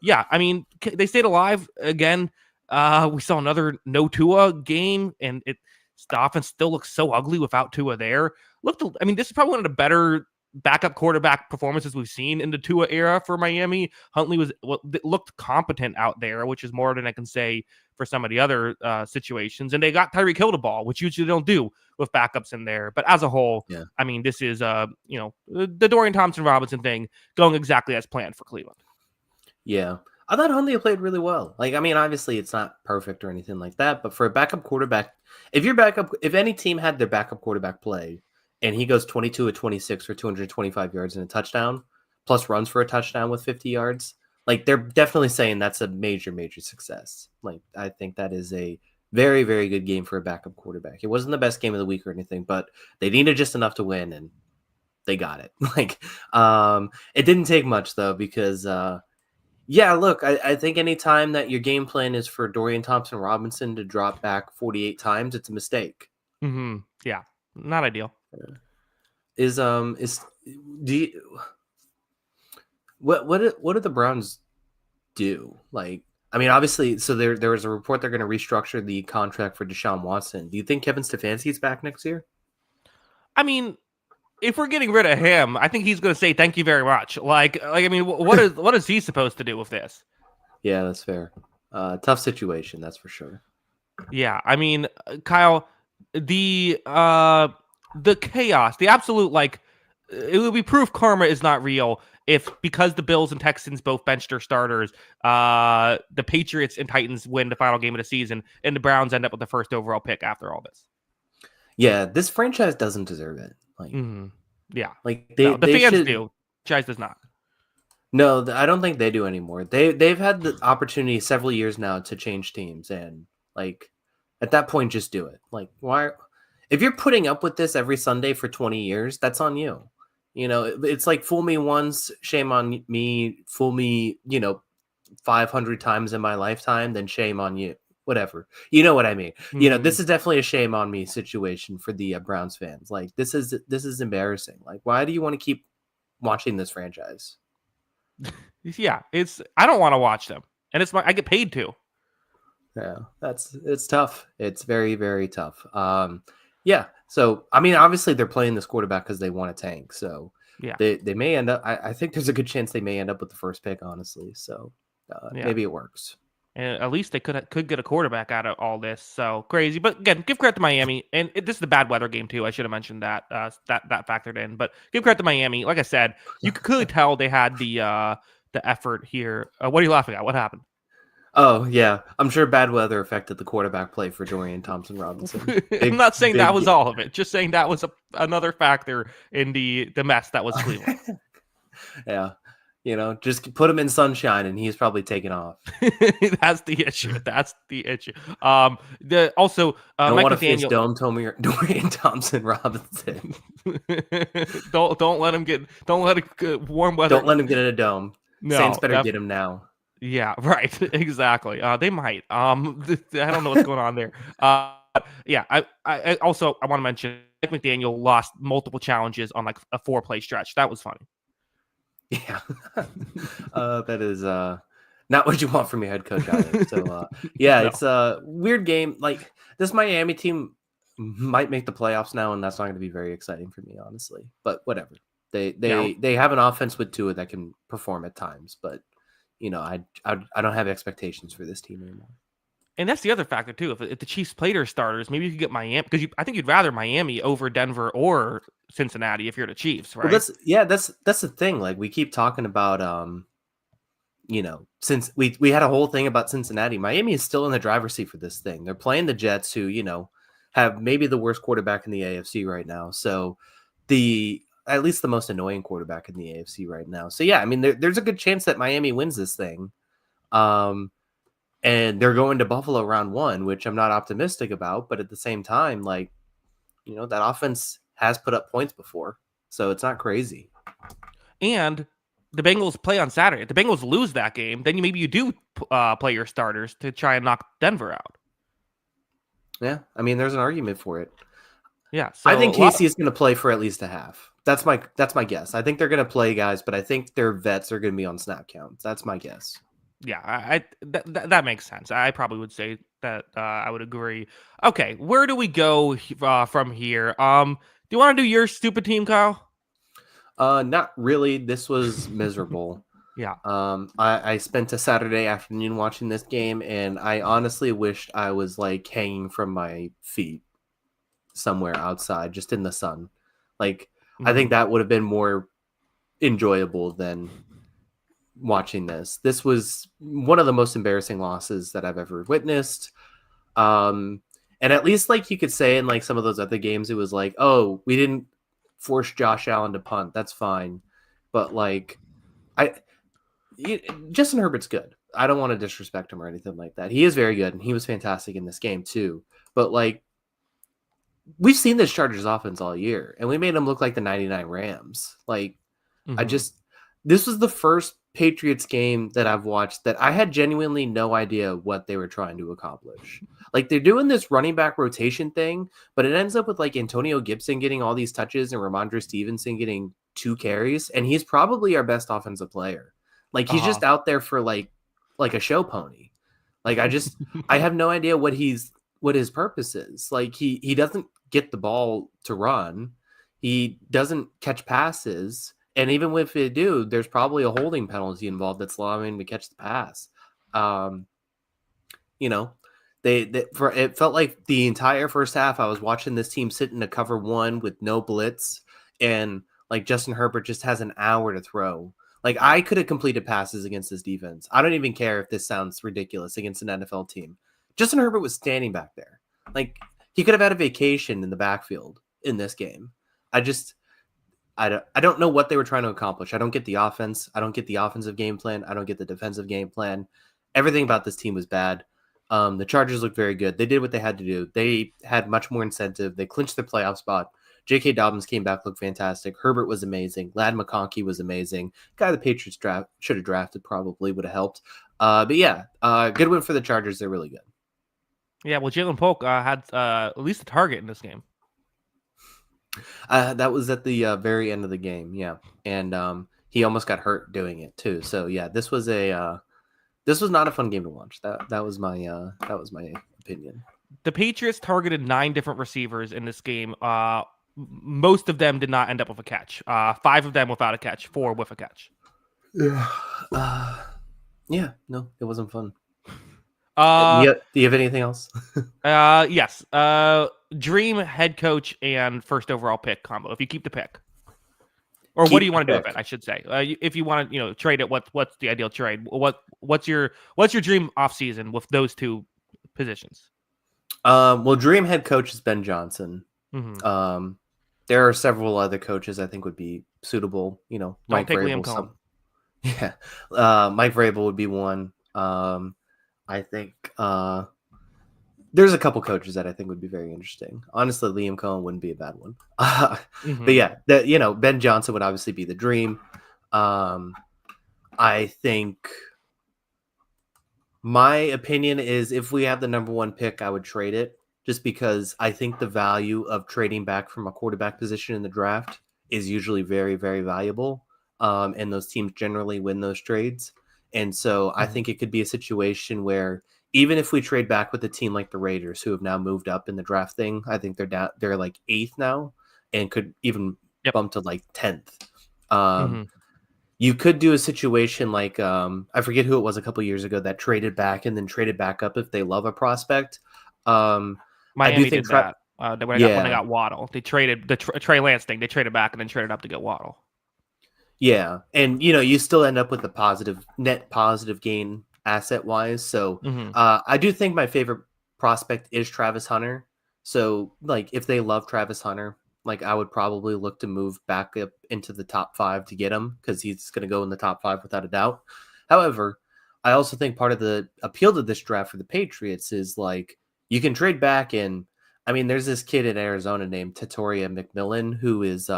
yeah, I mean, they stayed alive again. We saw another no Tua game, and the offense still looks so ugly without Tua there. This is probably one of the better backup quarterback performances we've seen in the Tua era for Miami. Huntley looked competent out there, which is more than I can say for some of the other situations. And they got Tyreek Hill the ball, which usually they don't do with backups in there. But as a whole, yeah. I mean, this is the Dorian Thompson-Robinson thing going exactly as planned for Cleveland. Yeah. I thought Huntley played really well. Obviously it's not perfect or anything like that, but for a backup quarterback, if any team had their backup quarterback play and he goes 22 of 26 for 225 yards and a touchdown, plus runs for a touchdown with 50 yards, they're definitely saying that's a major, major success. I think that is a very, very good game for a backup quarterback. It wasn't the best game of the week or anything, but they needed just enough to win, and they got it. It didn't take much, though, because look, I think any time that your game plan is for Dorian Thompson-Robinson to drop back 48 times, it's a mistake. Mm-hmm. Yeah, not ideal. What do the Browns do? Obviously, so there was a report they're going to restructure the contract for Deshaun Watson. Do you think Kevin Stefanski's back next year? I mean, if we're getting rid of him, I think he's going to say thank you very much. What is he supposed to do with this? Yeah, that's fair. Tough situation, that's for sure. Yeah, I mean, Kyle, the chaos, the absolute it would be proof karma is not real if, because the Bills and Texans both benched their starters, the Patriots and Titans win the final game of the season, and the Browns end up with the first overall pick after all this. Yeah, this franchise doesn't deserve it. Yeah, the fans do. Franchise does not. No, I don't think they do anymore. They've had the opportunity several years now to change teams, and at that point, just do it. Why? If you're putting up with this every Sunday for 20 years, that's on you. It's like fool me once, shame on me. Fool me, 500 times in my lifetime, then shame on you. Whatever. You know what I mean? Mm-hmm. This is definitely a shame on me situation for the Browns fans. This is embarrassing. Why do you want to keep watching this franchise? Yeah, I don't want to watch them, and I get paid to. Yeah, it's tough. It's very, very tough. Yeah. So, obviously they're playing this quarterback because they want to tank. So yeah, they may end up, I think there's a good chance they may end up with the first pick, honestly. So maybe it works. And at least they could get a quarterback out of all this. So crazy. But again, give credit to Miami. And this is the bad weather game too. I should have mentioned that that factored in. But give credit to Miami. Like I said, you could clearly tell they had the effort here. What are you laughing at? What happened? Oh, yeah. I'm sure bad weather affected the quarterback play for Dorian Thompson-Robinson. I'm not saying that was all of it. Just saying that was another factor in the mess that was Cleveland. Yeah. Just put him in sunshine and he's probably taken off. That's the issue. That's the issue. Don't Mike want to face Dorian Thompson-Robinson. don't let him get warm weather. Don't let him get in a dome. No, Saints better get him now. Yeah, right. Exactly. They might. I don't know what's going on there. Yeah. I also want to mention Mike McDaniel lost multiple challenges on a 4-play stretch. That was funny. Yeah. That is not what you want from your head coach either. So yeah, no. It's a weird game. This Miami team might make the playoffs now, and that's not going to be very exciting for me, honestly. But whatever. They have an offense with Tua that can perform at times, but I don't have expectations for this team anymore. And that's the other factor too. If the Chiefs played their starters, maybe you could get Miami, because I think you'd rather Miami over Denver or Cincinnati if you're the Chiefs, right? Well, that's the thing. Like we keep talking about, since we had a whole thing about Cincinnati, Miami is still in the driver's seat for this thing. They're playing the Jets, who have maybe the worst quarterback in the AFC right now. So at least the most annoying quarterback in the AFC right now. So yeah, I mean, there's a good chance that Miami wins this thing. And they're going to Buffalo round 1, which I'm not optimistic about, but at the same time, like, that offense has put up points before, so it's not crazy. And the Bengals play on Saturday. If the Bengals lose that game, then maybe you do play your starters to try and knock Denver out. Yeah, I mean, there's an argument for it. Yeah, so I think Casey is going to play for at least a half. That's my guess. I think they're going to play guys, but I think their vets are going to be on snap count. That's my guess. Yeah, that makes sense. I probably would say that I would agree. Okay, where do we go from here? Do you want to do your stupid team, Kyle? Not really. This was miserable. Yeah. I spent a Saturday afternoon watching this game, and I honestly wished I was like hanging from my feet somewhere outside, just in the sun. Like, I think that would have been more enjoyable than watching this. This was one of the most embarrassing losses that I've ever witnessed. And at least, like, you could say in like some of those other games, it was like, oh, we didn't force Josh Allen to punt. That's fine. But like, Justin Herbert's good. I don't want to disrespect him or anything like that. He is very good, and he was fantastic in this game too. But like, we've seen this Chargers offense all year, and we made them look like the 99 Rams. Like, this was the first Patriots game that I've watched that I had genuinely no idea what they were trying to accomplish. Like, they're doing this running back rotation thing, but it ends up with like Antonio Gibson getting all these touches and Ramondre Stevenson getting 2 carries, and he's probably our best offensive player. Like, he's just out there for like a show pony. Like, I have no idea what his purpose is. Like, he doesn't get the ball to run. He doesn't catch passes. And even if they do, there's probably a holding penalty involved that's allowing him to catch the pass. It felt like the entire first half I was watching this team sit in a cover 1 with no blitz, and like Justin Herbert just has an hour to throw. Like, I could have completed passes against this defense. I don't even care if this sounds ridiculous against an NFL team. Justin Herbert was standing back there. Like, he could have had a vacation in the backfield in this game. I don't know what they were trying to accomplish. I don't get the offense. I don't get the offensive game plan. I don't get the defensive game plan. Everything about this team was bad. The Chargers looked very good. They did what they had to do. They had much more incentive. They clinched their playoff spot. J.K. Dobbins came back, looked fantastic. Herbert was amazing. Ladd McConkey was amazing. Guy the Patriots should have drafted, probably would have helped. But yeah, good win for the Chargers. They're really good. Yeah, well, Jalen Polk had at least a target in this game. That was at the very end of the game, yeah, and he almost got hurt doing it too. So yeah, this was not a fun game to watch. That was my opinion. The Patriots targeted 9 different receivers in this game. Most of them did not end up with a catch. 5 of them without a catch, 4 with a catch. Yeah, no, it wasn't fun. Do you have anything else? Yes. Dream head coach and first overall pick combo. If you keep the pick, or what do you want to do with it? I should say. If you want to, trade it, what's the ideal trade? What's your dream offseason with those 2 positions? Well, dream head coach is Ben Johnson. Mm-hmm. There are several other coaches I think would be suitable. Mike Vrabel. Yeah, Mike Vrabel would be one. I think there's a couple coaches that I think would be very interesting. Honestly, Liam Cohen wouldn't be a bad one. But yeah, Ben Johnson would obviously be the dream. I think my opinion is if we have the number 1 pick, I would trade it, just because I think the value of trading back from a quarterback position in the draft is usually very, very valuable. And those teams generally win those trades. And so I think it could be a situation where even if we trade back with a team like the Raiders, who have now moved up in the draft thing, I think they're like 8th now and could even bump to like 10th. You could do a situation like, I forget who it was a couple years ago that traded back and then traded back up if they love a prospect. Miami did that. When they Yeah. got Waddle. They traded the Trey Lance thing. They traded back and then traded up to get Waddle. Yeah. And, you still end up with a net positive gain asset wise. So I do think my favorite prospect is Travis Hunter. So, like, if they love Travis Hunter, like, I would probably look to move back up into the top 5 to get him because he's going to go in the top 5 without a doubt. However, I also think part of the appeal to this draft for the Patriots is, like, you can trade back and, I mean, there's this kid in Arizona named Tatoria McMillan who is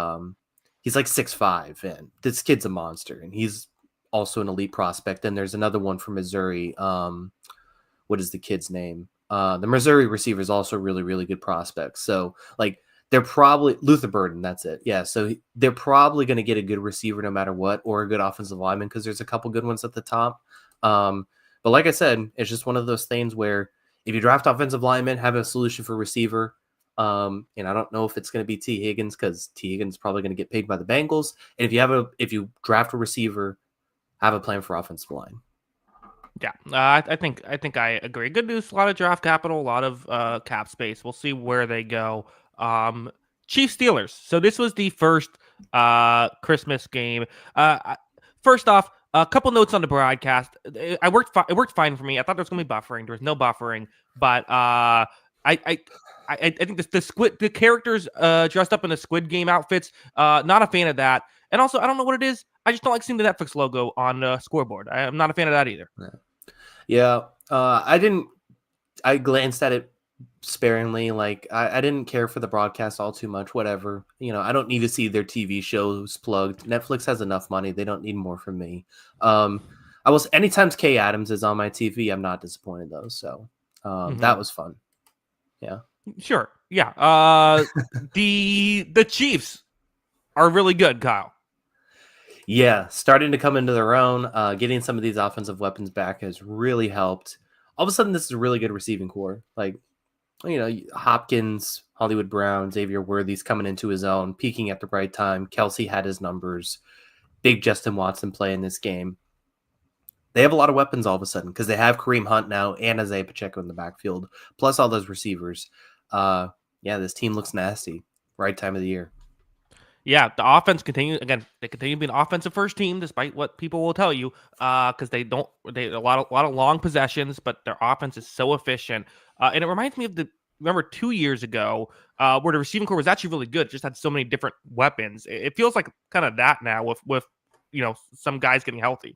he's like 6'5", and this kid's a monster, and he's also an elite prospect. And there's another one from Missouri. What is the kid's name? The Missouri receiver is also really, really good prospects. So, like, they're probably Luther Burden. That's it. Yeah. So they're probably going to get a good receiver no matter what, or a good offensive lineman because there's a couple good ones at the top. But like I said, it's just one of those things where if you draft offensive lineman, have a solution for receiver. And I don't know if it's going to be T. Higgins because T. Higgins is probably going to get paid by the Bengals. And if you draft a receiver, have a plan for offensive line. Yeah, I think I agree. Good news, a lot of draft capital, a lot of cap space. We'll see where they go. Chiefs Steelers. So this was the first Christmas game. First off, a couple notes on the broadcast. It worked fine for me. I thought there was going to be buffering. There was no buffering, but I think the characters dressed up in the Squid Game outfits. Not a fan of that. And also, I don't know what it is. I just don't like seeing the Netflix logo on the scoreboard. I'm not a fan of that either. Yeah. I glanced at it sparingly. Like, I didn't care for the broadcast all too much. Whatever. I don't need to see their TV shows plugged. Netflix has enough money. They don't need more from me. Anytime Kay Adams is on my TV, I'm not disappointed though. So that was fun. Yeah. Sure. Yeah. The Chiefs are really good, Kyle. Yeah, starting to come into their own. Getting some of these offensive weapons back has really helped. All of a sudden, this is a really good receiving core. Like, Hopkins, Hollywood Brown, Xavier Worthy's coming into his own, peaking at the right time. Kelsey had his numbers. Big Justin Watson play in this game. They have a lot of weapons all of a sudden because they have Kareem Hunt now and Isaiah Pacheco in the backfield, plus all those receivers. This team looks nasty. Right time of the year. Yeah, the offense they continue to be an offensive first team, despite what people will tell you, because they a lot of long possessions, but their offense is so efficient. And it reminds me of remember 2 years ago, where the receiving core was actually really good, just had so many different weapons. It feels like kind of that now with some guys getting healthy.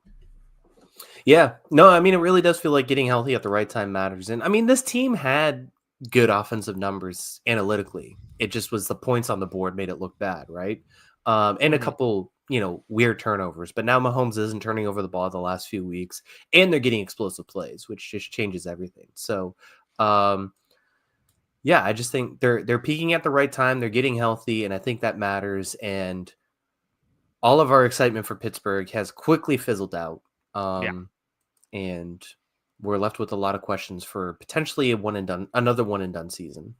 Yeah, no, I mean, it really does feel like getting healthy at the right time matters. And I mean, this team had good offensive numbers analytically. It just was the points on the board made it look bad, right? And a couple, weird turnovers. But now Mahomes isn't turning over the ball the last few weeks, and they're getting explosive plays, which just changes everything. So, I just think they're peaking at the right time. They're getting healthy, and I think that matters. And all of our excitement for Pittsburgh has quickly fizzled out. And we're left with a lot of questions for potentially another one and done season.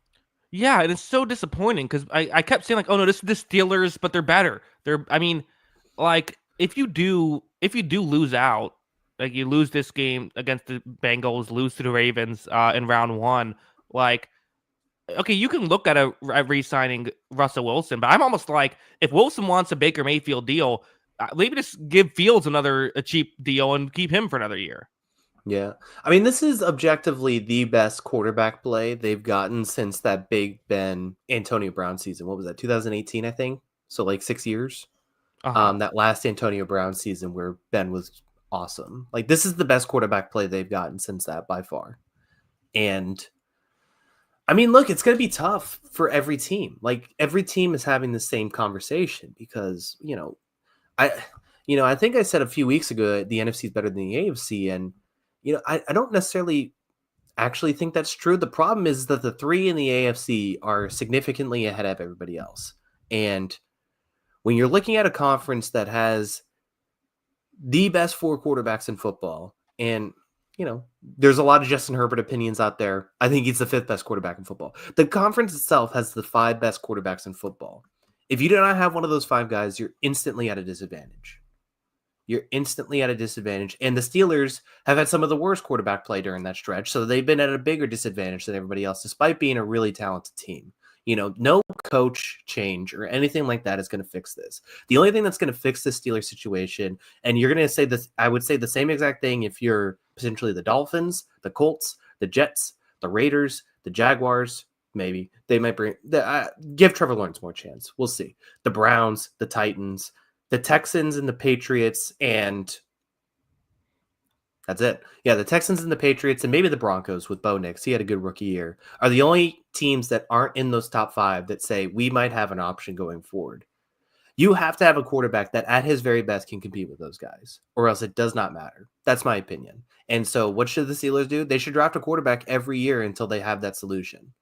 Yeah, and it's so disappointing because I kept saying like, oh no, this Steelers, but they're better. If you do lose out, like you lose this game against the Bengals, lose to the Ravens in round 1, like, okay, you can look at re-signing Russell Wilson, but I'm almost like, if Wilson wants a Baker Mayfield deal, maybe just give Fields a cheap deal and keep him for another year. Yeah. I mean, this is objectively the best quarterback play they've gotten since that Big Ben Antonio Brown season. What was that? 2018, I think. So like 6 years. That last Antonio Brown season where Ben was awesome. Like, this is the best quarterback play they've gotten since that by far. And I mean, look, it's going to be tough for every team. Like, every team is having the same conversation because, I think I said a few weeks ago the NFC is better than the AFC, and I don't necessarily actually think that's true. The problem is that the 3 in the AFC are significantly ahead of everybody else. And when you're looking at a conference that has the best 4 quarterbacks in football, and there's a lot of Justin Herbert opinions out there. I think he's the 5th best quarterback in football. The conference itself has the 5 best quarterbacks in football. If you do not have one of those 5 guys, you're instantly at a disadvantage. And the Steelers have had some of the worst quarterback play during that stretch, so they've been at a bigger disadvantage than everybody else, despite being a really talented team. No coach change or anything like that is going to fix this. The only thing that's going to fix this Steelers situation, and you're going to say this, I would say the same exact thing if you're potentially the Dolphins, the Colts, the Jets, the Raiders, the Jaguars. Maybe they might give Trevor Lawrence more chance. We'll see. The Browns, the Titans, the Texans, and the Patriots, and that's it. Yeah, the Texans and the Patriots, and maybe the Broncos with Bo Nix. He had a good rookie year. Are the only teams that aren't in those top 5 that say we might have an option going forward. You have to have a quarterback that at his very best can compete with those guys, or else it does not matter. That's my opinion. And so what should the Steelers do? They should draft a quarterback every year until they have that solution.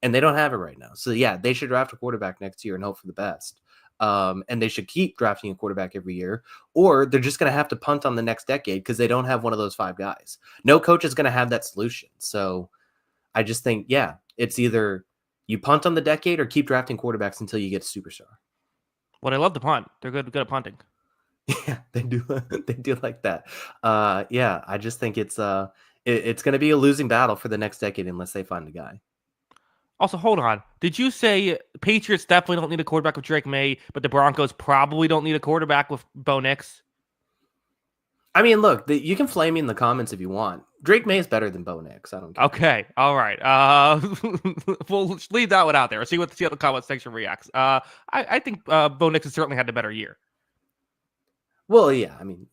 And they don't have it right now. So yeah, they should draft a quarterback next year and hope for the best. And they should keep drafting a quarterback every year, or they're just going to have to punt on the next decade because they don't have one of those 5 guys. No coach is going to have that solution. So I just think, yeah, it's either you punt on the decade or keep drafting quarterbacks until you get a superstar. Well, they love to punt. They're good at punting. Yeah, they do. They do like that. Yeah, I just think it's going to be a losing battle for the next decade unless they find a guy. Also, hold on. Did you say Patriots definitely don't need a quarterback with Drake May, but the Broncos probably don't need a quarterback with Bo Nix? I mean, look, you can flame me in the comments if you want. Drake May is better than Bo Nix. I don't care. Okay, all right. We'll leave that one out there. See how the comment section reacts. I think Bo Nix has certainly had a better year. Well, yeah, I mean,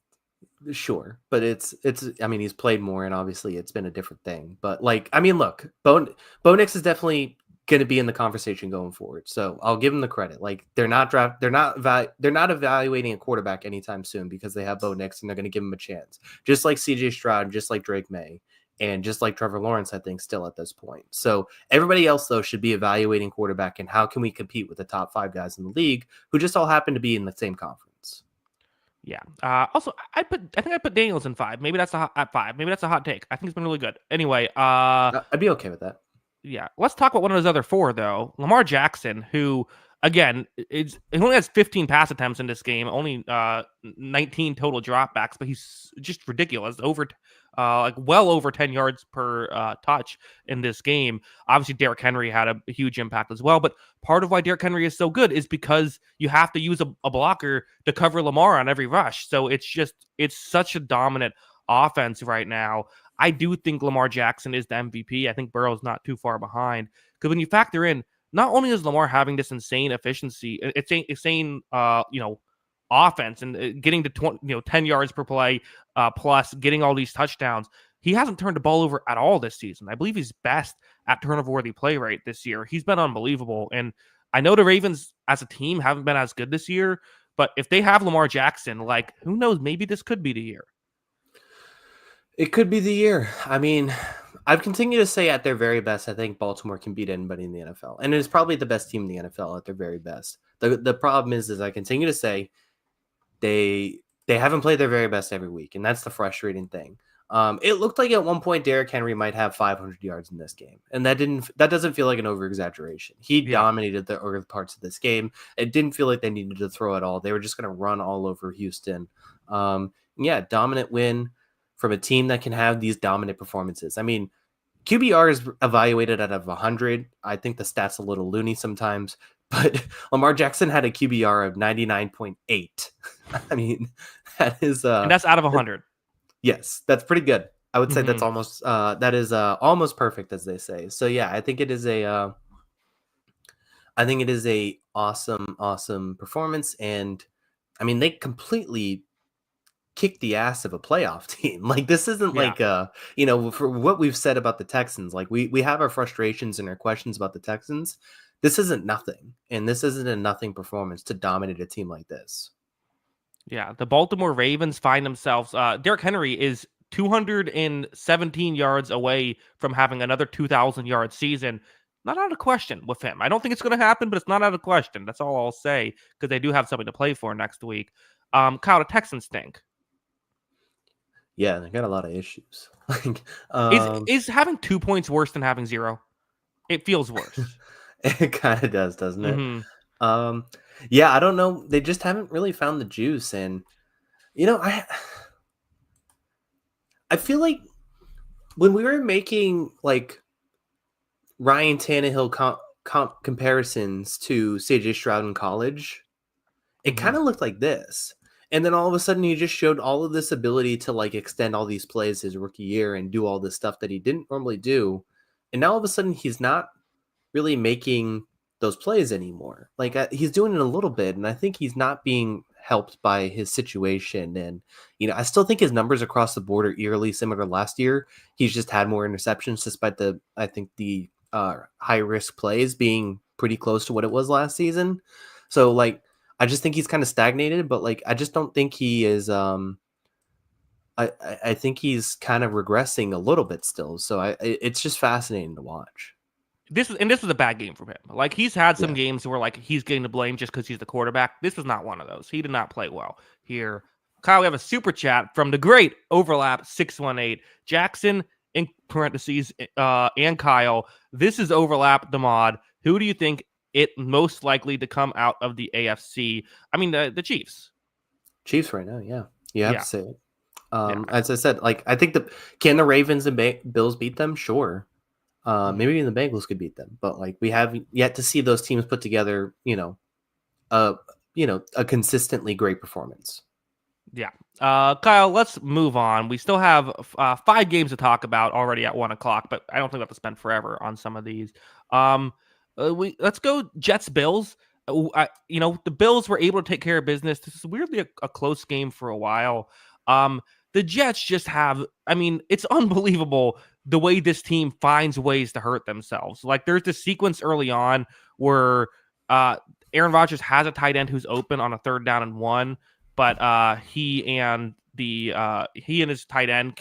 sure, but it's. I mean, he's played more, and obviously, it's been a different thing. But I mean, look, Bo Nix is definitely going to be in the conversation going forward. So I'll give him the credit. They're not evaluating a quarterback anytime soon because they have Bo Nix and they're going to give him a chance. Just like CJ Stroud, just like Drake May, and just like Trevor Lawrence, I think still at this point. So everybody else though should be evaluating quarterback and how can we compete with the top 5 guys in the league who just all happen to be in the same conference. Yeah. Also, I think I put Daniels in 5. Maybe that's at 5. Maybe that's a hot take. I think he's been really good. Anyway, I'd be okay with that. Yeah, let's talk about one of those other 4 though. Lamar Jackson, who again, he only has 15 pass attempts in this game, only 19 total dropbacks, but he's just ridiculous. Well over 10 yards per touch in this game. Obviously, Derrick Henry had a huge impact as well. But part of why Derrick Henry is so good is because you have to use a blocker to cover Lamar on every rush. So it's such a dominant offense right now. I do think Lamar Jackson is the MVP. I think Burrow's not too far behind. Because when you factor in, not only is Lamar having this insane efficiency, insane offense and getting to 10 yards per play plus, getting all these touchdowns, he hasn't turned the ball over at all this season. I believe he's best at turnover-worthy play rate this year. He's been unbelievable. And I know the Ravens as a team haven't been as good this year, but if they have Lamar Jackson, who knows, maybe this could be the year. It could be the year. I mean, I've continued to say at their very best, I think Baltimore can beat anybody in the NFL. And it's probably the best team in the NFL at their very best. The problem is I continue to say they haven't played their very best every week. And that's the frustrating thing. It looked like at one point Derrick Henry might have 500 yards in this game. And that doesn't feel like an over-exaggeration. He dominated the early parts of this game. It didn't feel like they needed to throw at all. They were just going to run all over Houston. Dominant win from a team that can have these dominant performances. I mean, QBR is evaluated out of 100. I think the stat's a little loony sometimes, but Lamar Jackson had a QBR of 99.8. I mean, that is and that's out of 100. Yes, that's pretty good. I would say that's almost almost perfect, as they say. So yeah, I think it is a awesome performance, and I mean they completely kick the ass of a playoff team. This isn't for what we've said about the Texans, we have our frustrations and our questions about the Texans. This isn't nothing, and this isn't a nothing performance to dominate a team like this. Yeah, the Baltimore Ravens find themselves, Derrick Henry is 217 yards away from having another 2,000-yard season. Not out of question with him. I don't think it's going to happen, but it's not out of question. That's all I'll say, because they do have something to play for next week. Kyle, the Texans stink. Yeah, they got a lot of issues. Is having 2 points worse than having 0? It feels worse. It kind of does, doesn't it? Mm-hmm. Yeah, I don't know. They just haven't really found the juice, and I feel when we were making Ryan Tannehill comparisons to CJ Stroud in college, it Mhm. kind of looked like this. And then all of a sudden he just showed all of this ability to like extend all these plays his rookie year and do all this stuff that he didn't normally do. And now all of a sudden he's not really making those plays anymore. Like he's doing it a little bit, and I think he's not being helped by his situation. And I still think his numbers across the board are eerily similar to last year. He's just had more interceptions, despite the high risk plays being pretty close to what it was last season. So like, I just think he's kind of stagnated, but like, I just don't think he is. I think he's kind of regressing a little bit still. So it's just fascinating to watch. This was a bad game for him. Like he's had some Yeah. games where like he's getting the blame just because he's the quarterback. This was not one of those. He did not play well here. Kyle, we have a super chat from the great Overlap 618 Jackson in parentheses and Kyle. This is Overlap the mod. Who do you think it most likely to come out of the AFC? I mean the Chiefs. Chiefs right now, yeah. You have to say it. As I said, like I think can the Ravens and Bills beat them? Sure. Maybe even the Bengals could beat them, but like we have yet to see those teams put together, a consistently great performance. Yeah. Kyle, let's move on. We still have 5 games to talk about already at 1:00, but I don't think we have to spend forever on some of these. Let's go Jets Bills. The Bills were able to take care of business. This is weirdly a close game for a while. The Jets just have, it's unbelievable the way this team finds ways to hurt themselves. Like there's this sequence early on where Aaron Rodgers has a tight end who's open on a 3rd down and 1, but he and his tight end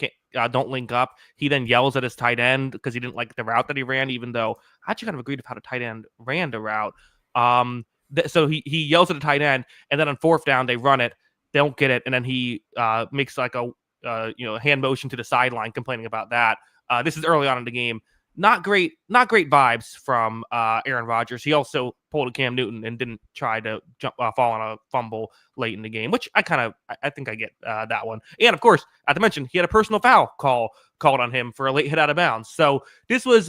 don't link up. He then yells at his tight end because he didn't like the route that he ran, even though I actually kind of agreed with how the tight end ran the route. So he yells at the tight end, and then on 4th down they run it. They don't get it, and then he makes like a hand motion to the sideline, complaining about that. This is early on in the game. Not great vibes from Aaron Rodgers. He also pulled a Cam Newton and didn't try to fall on a fumble late in the game, which I think I get that one. And of course, I have to mention he had a personal foul called on him for a late hit out of bounds. So this was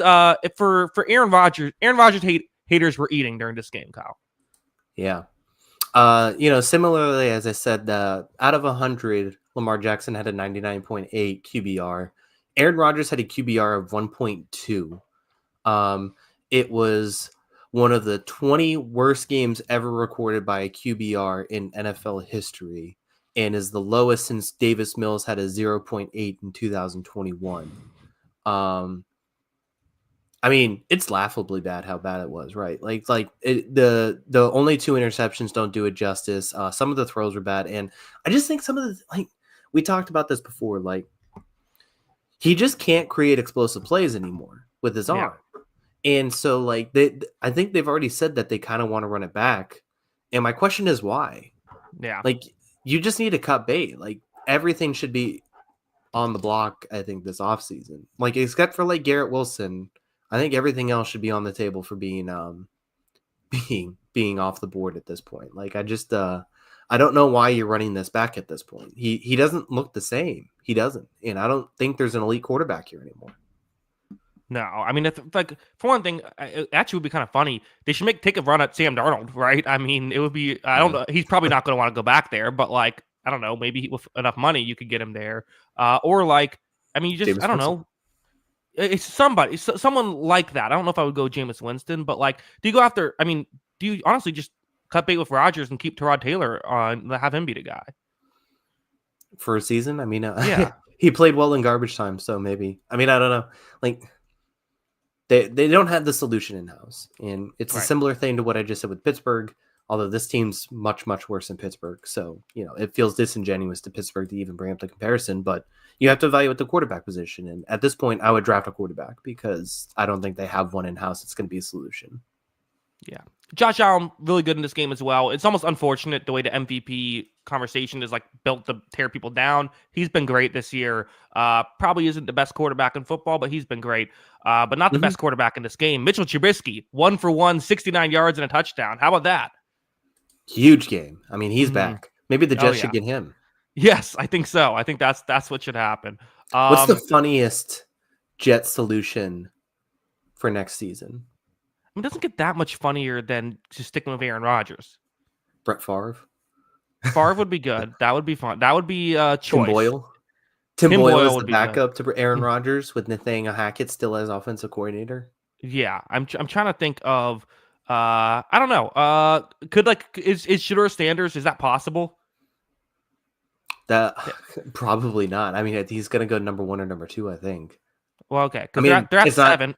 for Aaron Rodgers. Aaron Rodgers haters were eating during this game, Kyle. Yeah. Similarly, as I said, out of 100, Lamar Jackson had a 99.8 QBR. Aaron Rodgers had a QBR of 1.2. It was one of the 20 worst games ever recorded by a QBR in NFL history, and is the lowest since Davis Mills had a 0.8 in 2021. It's laughably bad how bad it was, right? The only 2 interceptions don't do it justice. Some of the throws were bad, and I just think some of the we talked about this before, he just can't create explosive plays anymore with his arm. And so I think they've already said that they kind of want to run it back. And my question is why? Yeah. You just need to cut bait. Everything should be on the block, I think, this offseason. Except for Garrett Wilson, I think everything else should be on the table for being off the board at this point. I don't know why you're running this back at this point. He doesn't look the same. He doesn't. And I don't think there's an elite quarterback here anymore. No, for one thing, it actually would be kind of funny. They should take a run at Sam Darnold, right? It would be. I don't know. He's probably not going to want to go back there, but I don't know. Maybe with enough money, you could get him there. You just. I don't know. It's someone like that. I don't know if I would go Jameis Winston, but do you go after? Do you honestly just cut bait with Rodgers and keep Tyrod Taylor on, have him be the guy for a season? Yeah, he played well in garbage time, so maybe. I don't know. They don't have the solution in house, and it's a similar thing to what I just said with Pittsburgh. Although this team's much, much worse than Pittsburgh, so it feels disingenuous to Pittsburgh to even bring up the comparison. But you have to evaluate the quarterback position, and at this point, I would draft a quarterback because I don't think they have one in house. It's going to be a solution. Yeah, Josh Allen really good in this game as well. It's almost unfortunate the way the MVP conversation is built to tear people down. He's been great this year. Probably isn't the best quarterback in football, but he's been great. But not the best quarterback in this game. Mitchell Trubisky, 1 for 1, 69 yards and a touchdown. How about that? Huge game. He's back. Maybe the Jets should get him. Yes, I think so. I think that's what should happen. What's the funniest Jet solution for next season? it doesn't get that much funnier than just sticking with Aaron Rodgers. Brett Favre. Favre would be good. That would be fun. That would be a Tim choice. Boyle. Tim Tim Boyle Boyle is would the be good. backup to Aaron Rodgers with Nathaniel Hackett still as offensive coordinator. Yeah, I'm trying to think of I don't know. Could is Shedeur Sanders, is that possible? That probably not. I mean, he's going to go number 1 or number 2, I think. Well, okay, I because mean, they're at it's not. 7.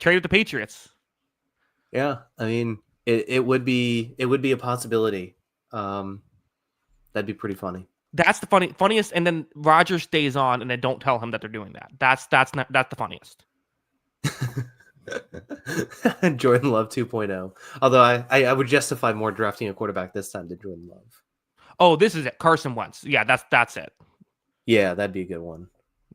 Traded the Patriots. Yeah, I mean, it would be a possibility. That'd be pretty funny. That's the funniest, and then Rodgers stays on, and they don't tell him that they're doing that. That's the funniest. Jordan Love 2.0. Although I would justify more drafting a quarterback this time than Jordan Love. Oh, this is it. Carson Wentz. Yeah, that's it. Yeah, that'd be a good one.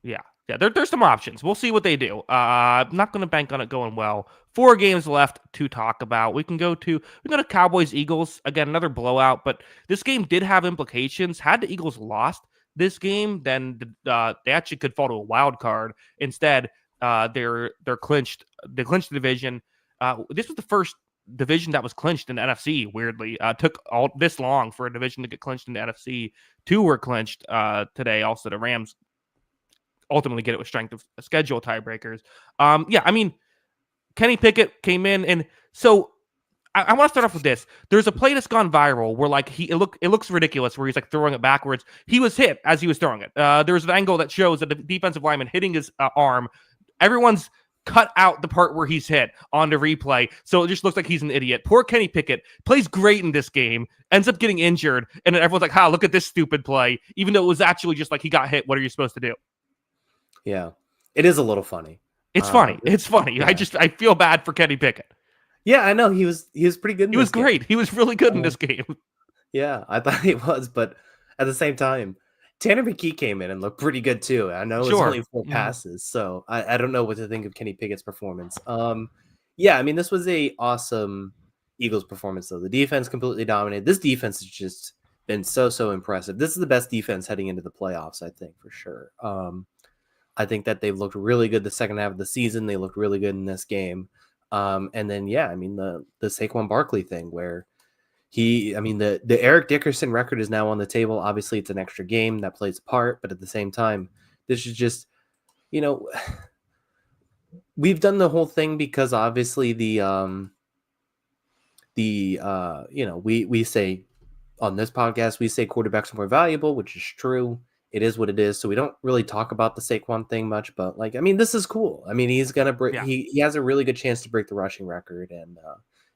Yeah. There's some options. We'll see what they do. I'm not going to bank on it going well. 4 games left to talk about. We can go to Cowboys Eagles again, another blowout. But this game did have implications. Had the Eagles lost this game, then they actually could fall to a wild card. Instead, they're clinched. They clinched the division. This was the first division that was clinched in the NFC. Weirdly, took all this long for a division to get clinched in the NFC. 2 were clinched today. Also, the Rams ultimately get it with strength of schedule tiebreakers. Yeah, I mean, Kenny Pickett came in, and so I want to start off with this. There's a play that's gone viral where it looks ridiculous where he's like throwing it backwards. He was hit as he was throwing it. There's an angle that shows that the defensive lineman hitting his arm. Everyone's cut out the part where he's hit on the replay, so it just looks like he's an idiot. Poor Kenny Pickett plays great in this game, ends up getting injured, and then everyone's like, look at this stupid play," even though it was actually just like he got hit. What are you supposed to do? Yeah, it is a little funny. It's funny. It's funny. Yeah. I feel bad for Kenny Pickett. Yeah, I know he was pretty good. He was great. He was really good in this game. Yeah, I thought he was, but at the same time, Tanner McKee came in and looked pretty good too. I know it was only 4 passes, so I don't know what to think of Kenny Pickett's performance. Yeah, I mean, this was a awesome Eagles performance though. The defense completely dominated. This defense has just been so impressive. This is the best defense heading into the playoffs, I think, for sure. I think that they've looked really good the second half of the season. They looked really good in this game. And then, yeah, I mean, the Saquon Barkley thing where the Eric Dickerson record is now on the table. Obviously, it's an extra game that plays a part, but at the same time, this is just, we've done the whole thing because obviously we say on this podcast, we say quarterbacks are more valuable, which is true. It is what it is. So we don't really talk about the Saquon thing much, but this is cool. I mean, he's going to break, he has a really good chance to break the rushing record. And,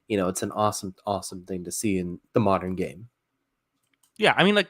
it's an awesome thing to see in the modern game. Yeah. I mean,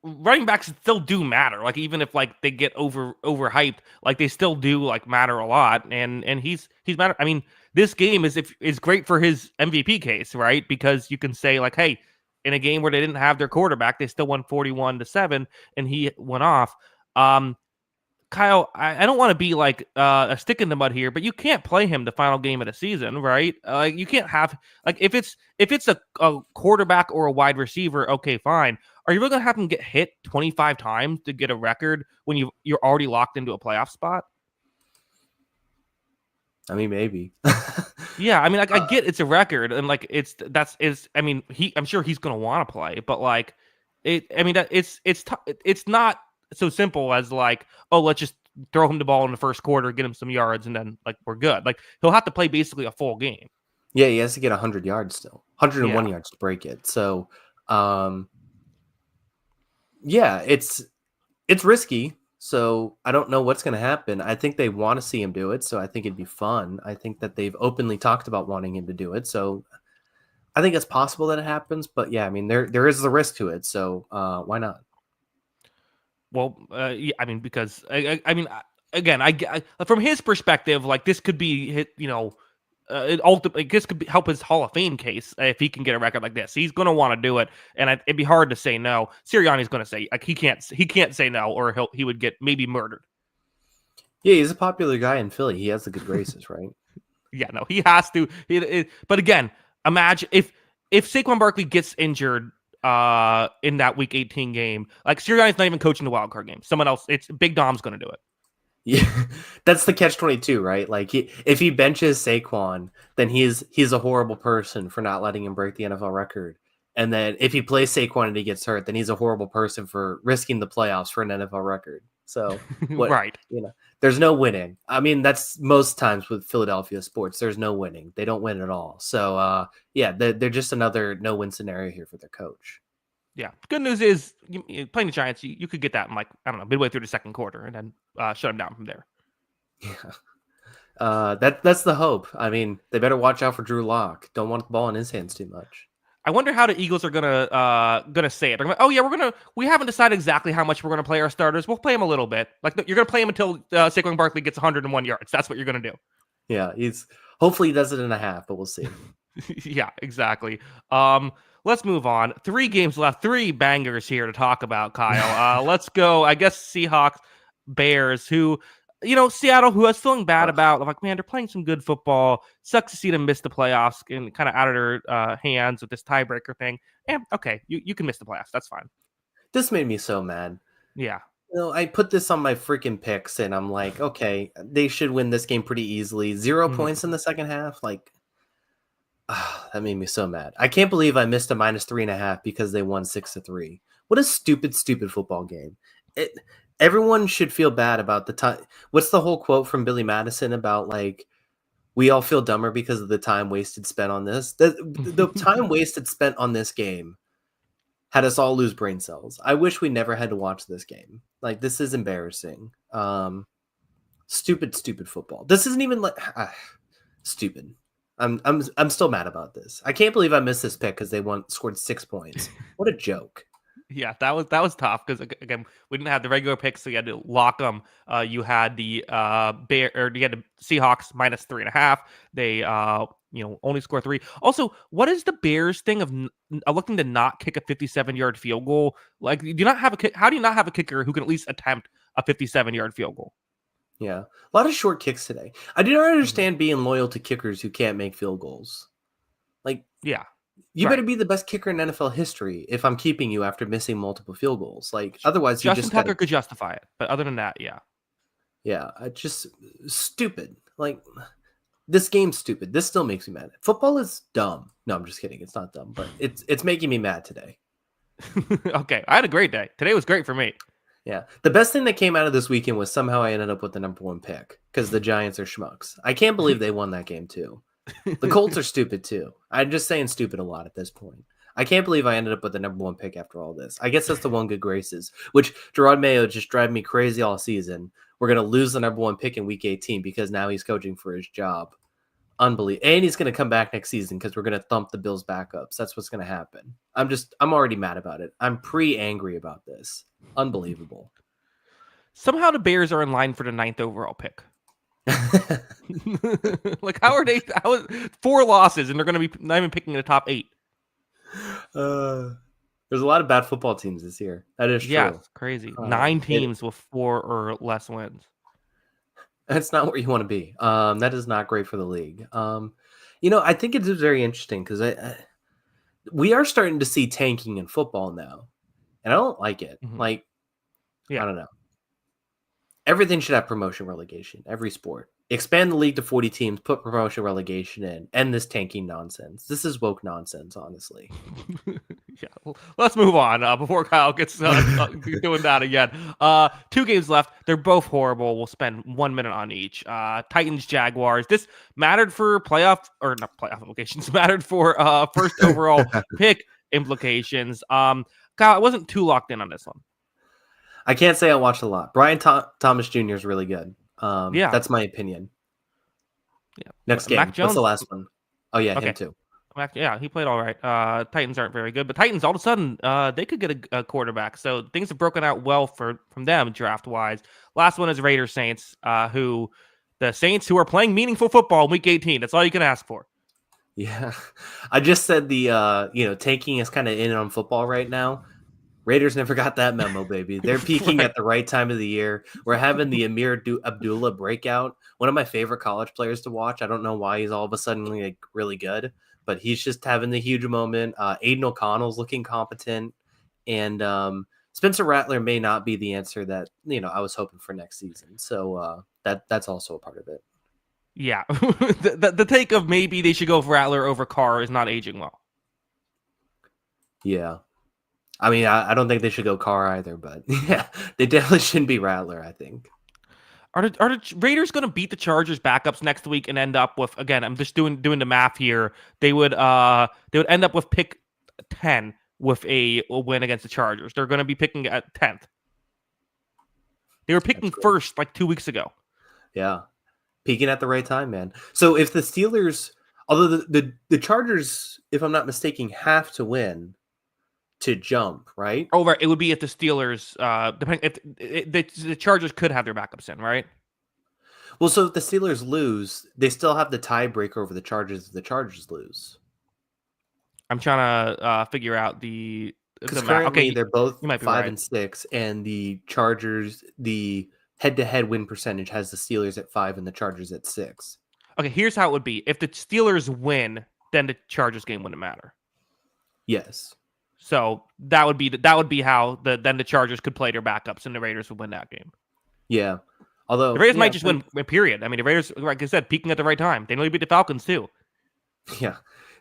running backs still do matter. Even if they get overhyped, they still do matter a lot. And he's matter. I mean, this game is great for his MVP case, right? Because you can say hey, in a game where they didn't have their quarterback, they still won 41-7, and he went off. Kyle, I don't want to be a stick in the mud here, but you can't play him the final game of the season, right? You can't have if it's a quarterback or a wide receiver, okay, fine. Are you really gonna have him get hit 25 times to get a record when you're already locked into a playoff spot? I mean, maybe. Yeah, I mean, I get it's a record, and I mean, I'm sure he's gonna want to play, but it's not so simple as let's just throw him the ball in the first quarter, get him some yards, and then we're good. He'll have to play basically a full game. Yeah, he has to get 100 yards still, 101 yards to break it. So, yeah, it's risky. So I don't know what's going to happen. I think they want to see him do it. So I think it'd be fun. I think that they've openly talked about wanting him to do it. So I think it's possible that it happens. But yeah, I mean, there is the risk to it. So why not? Well, yeah, I mean, because I mean, again, I from his perspective, this could be hit, this could help his Hall of Fame case if he can get a record like this. He's going to want to do it, and it'd be hard to say no. Sirianni's going to say he can't say no, or he would get maybe murdered. Yeah, he's a popular guy in Philly. He has the good graces, right? Yeah, no, he has to. But again, imagine if Saquon Barkley gets injured in that Week 18 game, Sirianni's not even coaching the wild card game. Someone else, it's Big Dom's going to do it. Yeah, that's the catch-22, right? Like if he benches Saquon, then he's a horrible person for not letting him break the NFL record. And then if he plays Saquon and he gets hurt, then he's a horrible person for risking the playoffs for an NFL record. So what Right. there's no winning. I mean, that's most times with Philadelphia sports. There's no winning. They don't win at all. So yeah, they're just another no-win scenario here for their coach. Yeah. Good news is playing the Giants, you could get that in, like, I don't know, midway through the second quarter and then shut them down from there. Yeah. That's the hope. I mean, they better watch out for Drew Lock. Don't want the ball in his hands too much. I wonder how the Eagles are gonna say it. They're gonna, oh yeah, we haven't decided exactly how much we're gonna play our starters. We'll play them a little bit. Like you're gonna play them until Saquon Barkley gets 101 yards. That's what you're gonna do. Yeah, hopefully he does it in a half, but we'll see. Yeah, exactly. Let's move on. 3 games left. 3 bangers here to talk about, Kyle. Let's go. I guess Seahawks, Bears, who, Seattle, who I was feeling bad about. I'm like, man, they're playing some good football. Sucks to see them miss the playoffs and kind of out of their hands with this tiebreaker thing. And okay, you can miss the playoffs. That's fine. This made me so mad. Yeah. I put this on my freaking picks, and I'm like, okay, they should win this game pretty easily. 0 points in the second half. Like, that made me so mad. I can't believe I missed a -3.5 because they won 6-3. What a stupid football game. Everyone should feel bad about the time. What's the whole quote from Billy Madison about, like, we all feel dumber because of the time wasted spent on this? The time wasted spent on this game had us all lose brain cells. I wish we never had to watch this game. Like, this is embarrassing. Stupid football. This isn't even like stupid. I'm still mad about this. I can't believe I missed this pick because they scored 6 points. What a joke. Yeah, that was tough because, again, we didn't have the regular picks, so you had to lock them. You had the you had the Seahawks -3.5. They only score 3. Also, what is the Bears thing of looking to not kick a 57-yard field goal? Like, do you not have a kick? How do you not have a kicker who can at least attempt a 57-yard field goal? Yeah, a lot of short kicks today. I do not understand being loyal to kickers who can't make field goals. Like, yeah. You better be the best kicker in NFL history if I'm keeping you after missing multiple field goals. Like, otherwise, Justin Tucker could justify it, but other than that, yeah. Yeah, just stupid. Like, this game's stupid. This still makes me mad. Football is dumb. No, I'm just kidding. It's not dumb, but it's making me mad today. Okay, I had a great day. Today was great for me. Yeah, the best thing that came out of this weekend was somehow I ended up with the #1 pick because the Giants are schmucks. I can't believe they won that game too. The Colts are stupid too. I'm just saying stupid a lot at this point. I can't believe I ended up with the #1 pick after all this. I guess that's the one good graces, which Gerard Mayo just drive me crazy all season. We're going to lose the #1 pick in week 18 because now he's coaching for his job. Unbelievable. And he's going to come back next season because we're going to thump the Bills backups. That's what's going to happen. I'm already mad about it. I'm pre-angry about this. Unbelievable. Somehow the Bears are in line for the 9th overall pick. Like, how are they? 4 losses and they're going to be not even picking in the top 8? There's a lot of bad football teams this year. That is true. Yeah, it's crazy. 9 teams with 4 or less wins. That's not where you want to be. That is not great for the league. I think it is very interesting because we are starting to see tanking in football now, and I don't like it. Mm-hmm. Like, I don't know. Everything should have promotion relegation. Every sport. Expand the league to 40 teams, put promotion relegation in, end this tanking nonsense. This is woke nonsense, honestly. Yeah, well, let's move on before Kyle gets doing that again. 2 games left. They're both horrible. We'll spend 1 minute on each. Titans, Jaguars. This mattered for playoff, or not playoff implications, mattered for first overall pick implications. Kyle, I wasn't too locked in on this one. I can't say I watched a lot. Brian Thomas Jr. is really good. Yeah, that's my opinion. Yeah. Next game. What's the last one? Oh yeah, him too. Yeah, he played all right. Titans aren't very good, but Titans all of a sudden they could get a quarterback. So things have broken out well from them draft wise. Last one is Raiders Saints, who are playing meaningful football in Week 18. That's all you can ask for. Yeah, I just said the tanking is kind of in on football right now. Raiders never got that memo, baby. They're peaking at the right time of the year. We're having the Amir Abdullah breakout. One of my favorite college players to watch. I don't know why he's all of a sudden like really good, but he's just having the huge moment. Aiden O'Connell's looking competent. And Spencer Rattler may not be the answer that I was hoping for next season. So that's also a part of it. Yeah, the take of maybe they should go for Rattler over Carr is not aging well. Yeah, I mean, I don't think they should go Carr either, but yeah, they definitely shouldn't be Rattler, I think. Are the Raiders going to beat the Chargers backups next week and end up with, again, I'm just doing the math here, they would end up with pick 10 with a win against the Chargers. They're going to be picking at 10th. They were picking first like 2 weeks ago. Yeah, peaking at the right time, man. So if the Steelers, although the Chargers, if I'm not mistaken, have to win to jump, right? Oh, right. It would be if the Steelers, depending if the Chargers could have their backups in, right? Well, so if the Steelers lose, they still have the tiebreaker over the Chargers if the Chargers lose. I'm trying to figure out because currently they're both 5 and 6, and the Chargers, the head-to-head win percentage has the Steelers at 5 and the Chargers at 6. Okay, here's how it would be: if the Steelers win, then the Chargers game wouldn't matter. Yes. So that would be how then the Chargers could play their backups and the Raiders would win that game. Yeah. Although the Raiders might just win, period. I mean, the Raiders, like I said, peaking at the right time. They nearly beat the Falcons too. Yeah,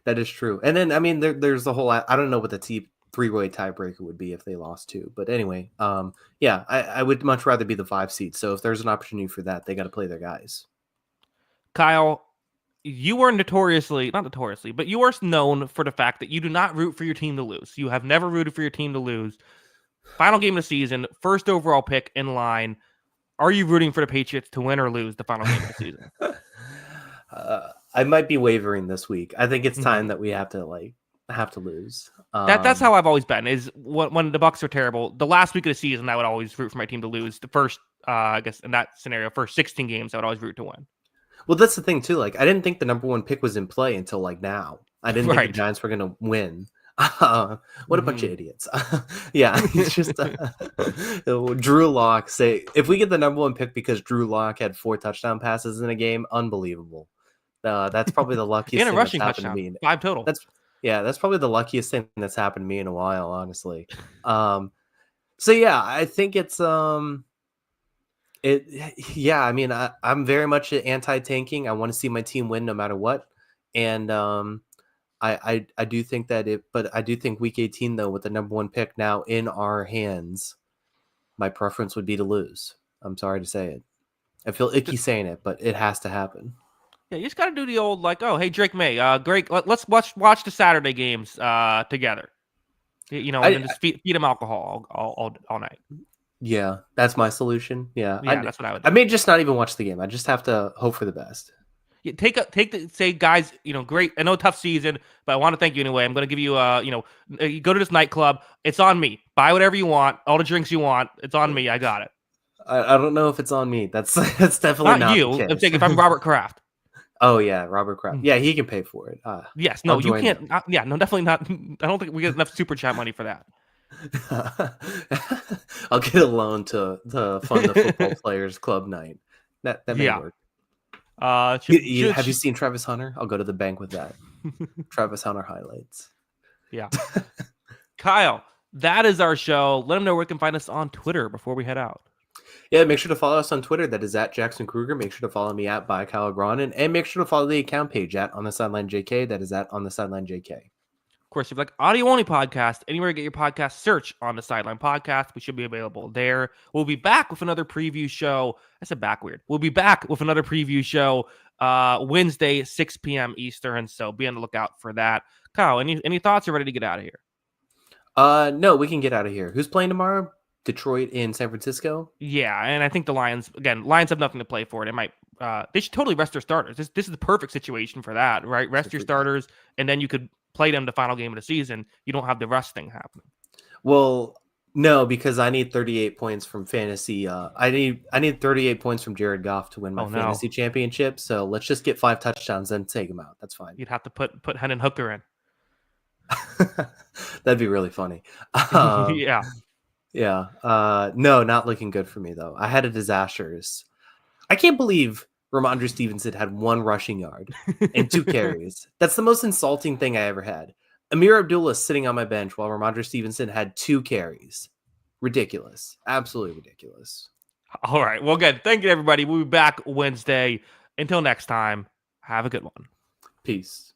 that is true. And then, I mean, there's the whole, I don't know what the three-way tiebreaker would be if they lost too. But anyway, yeah, I would much rather be the 5 seed. So if there's an opportunity for that, they got to play their guys. Kyle, you are not notoriously, but you are known for the fact that you do not root for your team to lose. You have never rooted for your team to lose. Final game of the season, first overall pick in line. Are you rooting for the Patriots to win or lose the final game of the season? I might be wavering this week. I think it's time that we have to lose. That's how I've always been. Is when the Bucs are terrible, the last week of the season, I would always root for my team to lose. The first, I guess in that scenario, first 16 games, I would always root to win. Well, that's the thing too. Like, I didn't think the number 1 pick was in play until like now. I didn't think the Giants were going to win. What a bunch of idiots. Yeah, it's just Drew Lock. If we get the number 1 pick because Drew Lock had 4 touchdown passes in a game, unbelievable. That's probably the luckiest thing that's happened to me. 5 total. That's probably the luckiest thing that's happened to me in a while, honestly. So yeah, I think it's I mean, I'm very much anti-tanking. I want to see my team win no matter what. And I do think but I do think week 18 though, with the number 1 pick now in our hands, my preference would be to lose. I'm sorry to say it. I feel icky saying it, but it has to happen. Yeah, you just got to do the old like, oh, hey Drake May, great. Let's watch the Saturday games together. And then just feed them alcohol all night. Yeah, that's my solution. Yeah, that's what I would do. I may just not even watch the game. I just have to hope for the best. Yeah, say, guys, great. I know tough season, but I want to thank you anyway. I'm going to give you, you go to this nightclub. It's on me. Buy whatever you want, all the drinks you want. It's on me. I got it. I don't know if it's on me. That's definitely not you. The case. I'm saying if I'm Robert Kraft. Oh yeah, Robert Kraft. Yeah, he can pay for it. Yes, no, you can't. No, definitely not. I don't think we get enough super chat money for that. I'll get a loan to fund the football players club night. That may work. Have you seen Travis Hunter? I'll go to the bank with that. Travis Hunter highlights. Yeah. Kyle, that is our show. Let them know where you can find us on Twitter before we head out. Yeah, make sure to follow us on Twitter. That is at Jackson Kruger. Make sure to follow me at by Kyle Gronin, and make sure to follow the account page at On the Sideline JK. That is at On the Sideline JK. Of course, if you like audio only podcast, anywhere you get your podcast, search On the Sideline Podcast. We should be available there. We'll be back with another preview show. I said back weird. We'll be back with another preview show Wednesday, 6 p.m. Eastern. So be on the lookout for that. Kyle, any thoughts? Are ready to get out of here? No, we can get out of here. Who's playing tomorrow? Detroit in San Francisco. Yeah, and I think the Lions have nothing to play for it. It might they should totally rest their starters. This is the perfect situation for that, right? Rest your starters, and then you could play them the final game of the season. You don't have the rest thing happening. Well, no, because I need 38 points from fantasy. I need 38 points from Jared Goff to win my fantasy championship. So let's just get 5 touchdowns and take him out. That's fine. You'd have to put Hendon Hooker in. That'd be really funny. Yeah. Yeah. No, not looking good for me, though. I had a disastrous. I can't believe Ramondre Stevenson had 1 rushing yard and 2 carries. That's the most insulting thing I ever had. Amir Abdullah sitting on my bench while Ramondre Stevenson had 2 carries. Ridiculous. Absolutely ridiculous. All right. Well, good. Thank you, everybody. We'll be back Wednesday. Until next time, have a good one. Peace.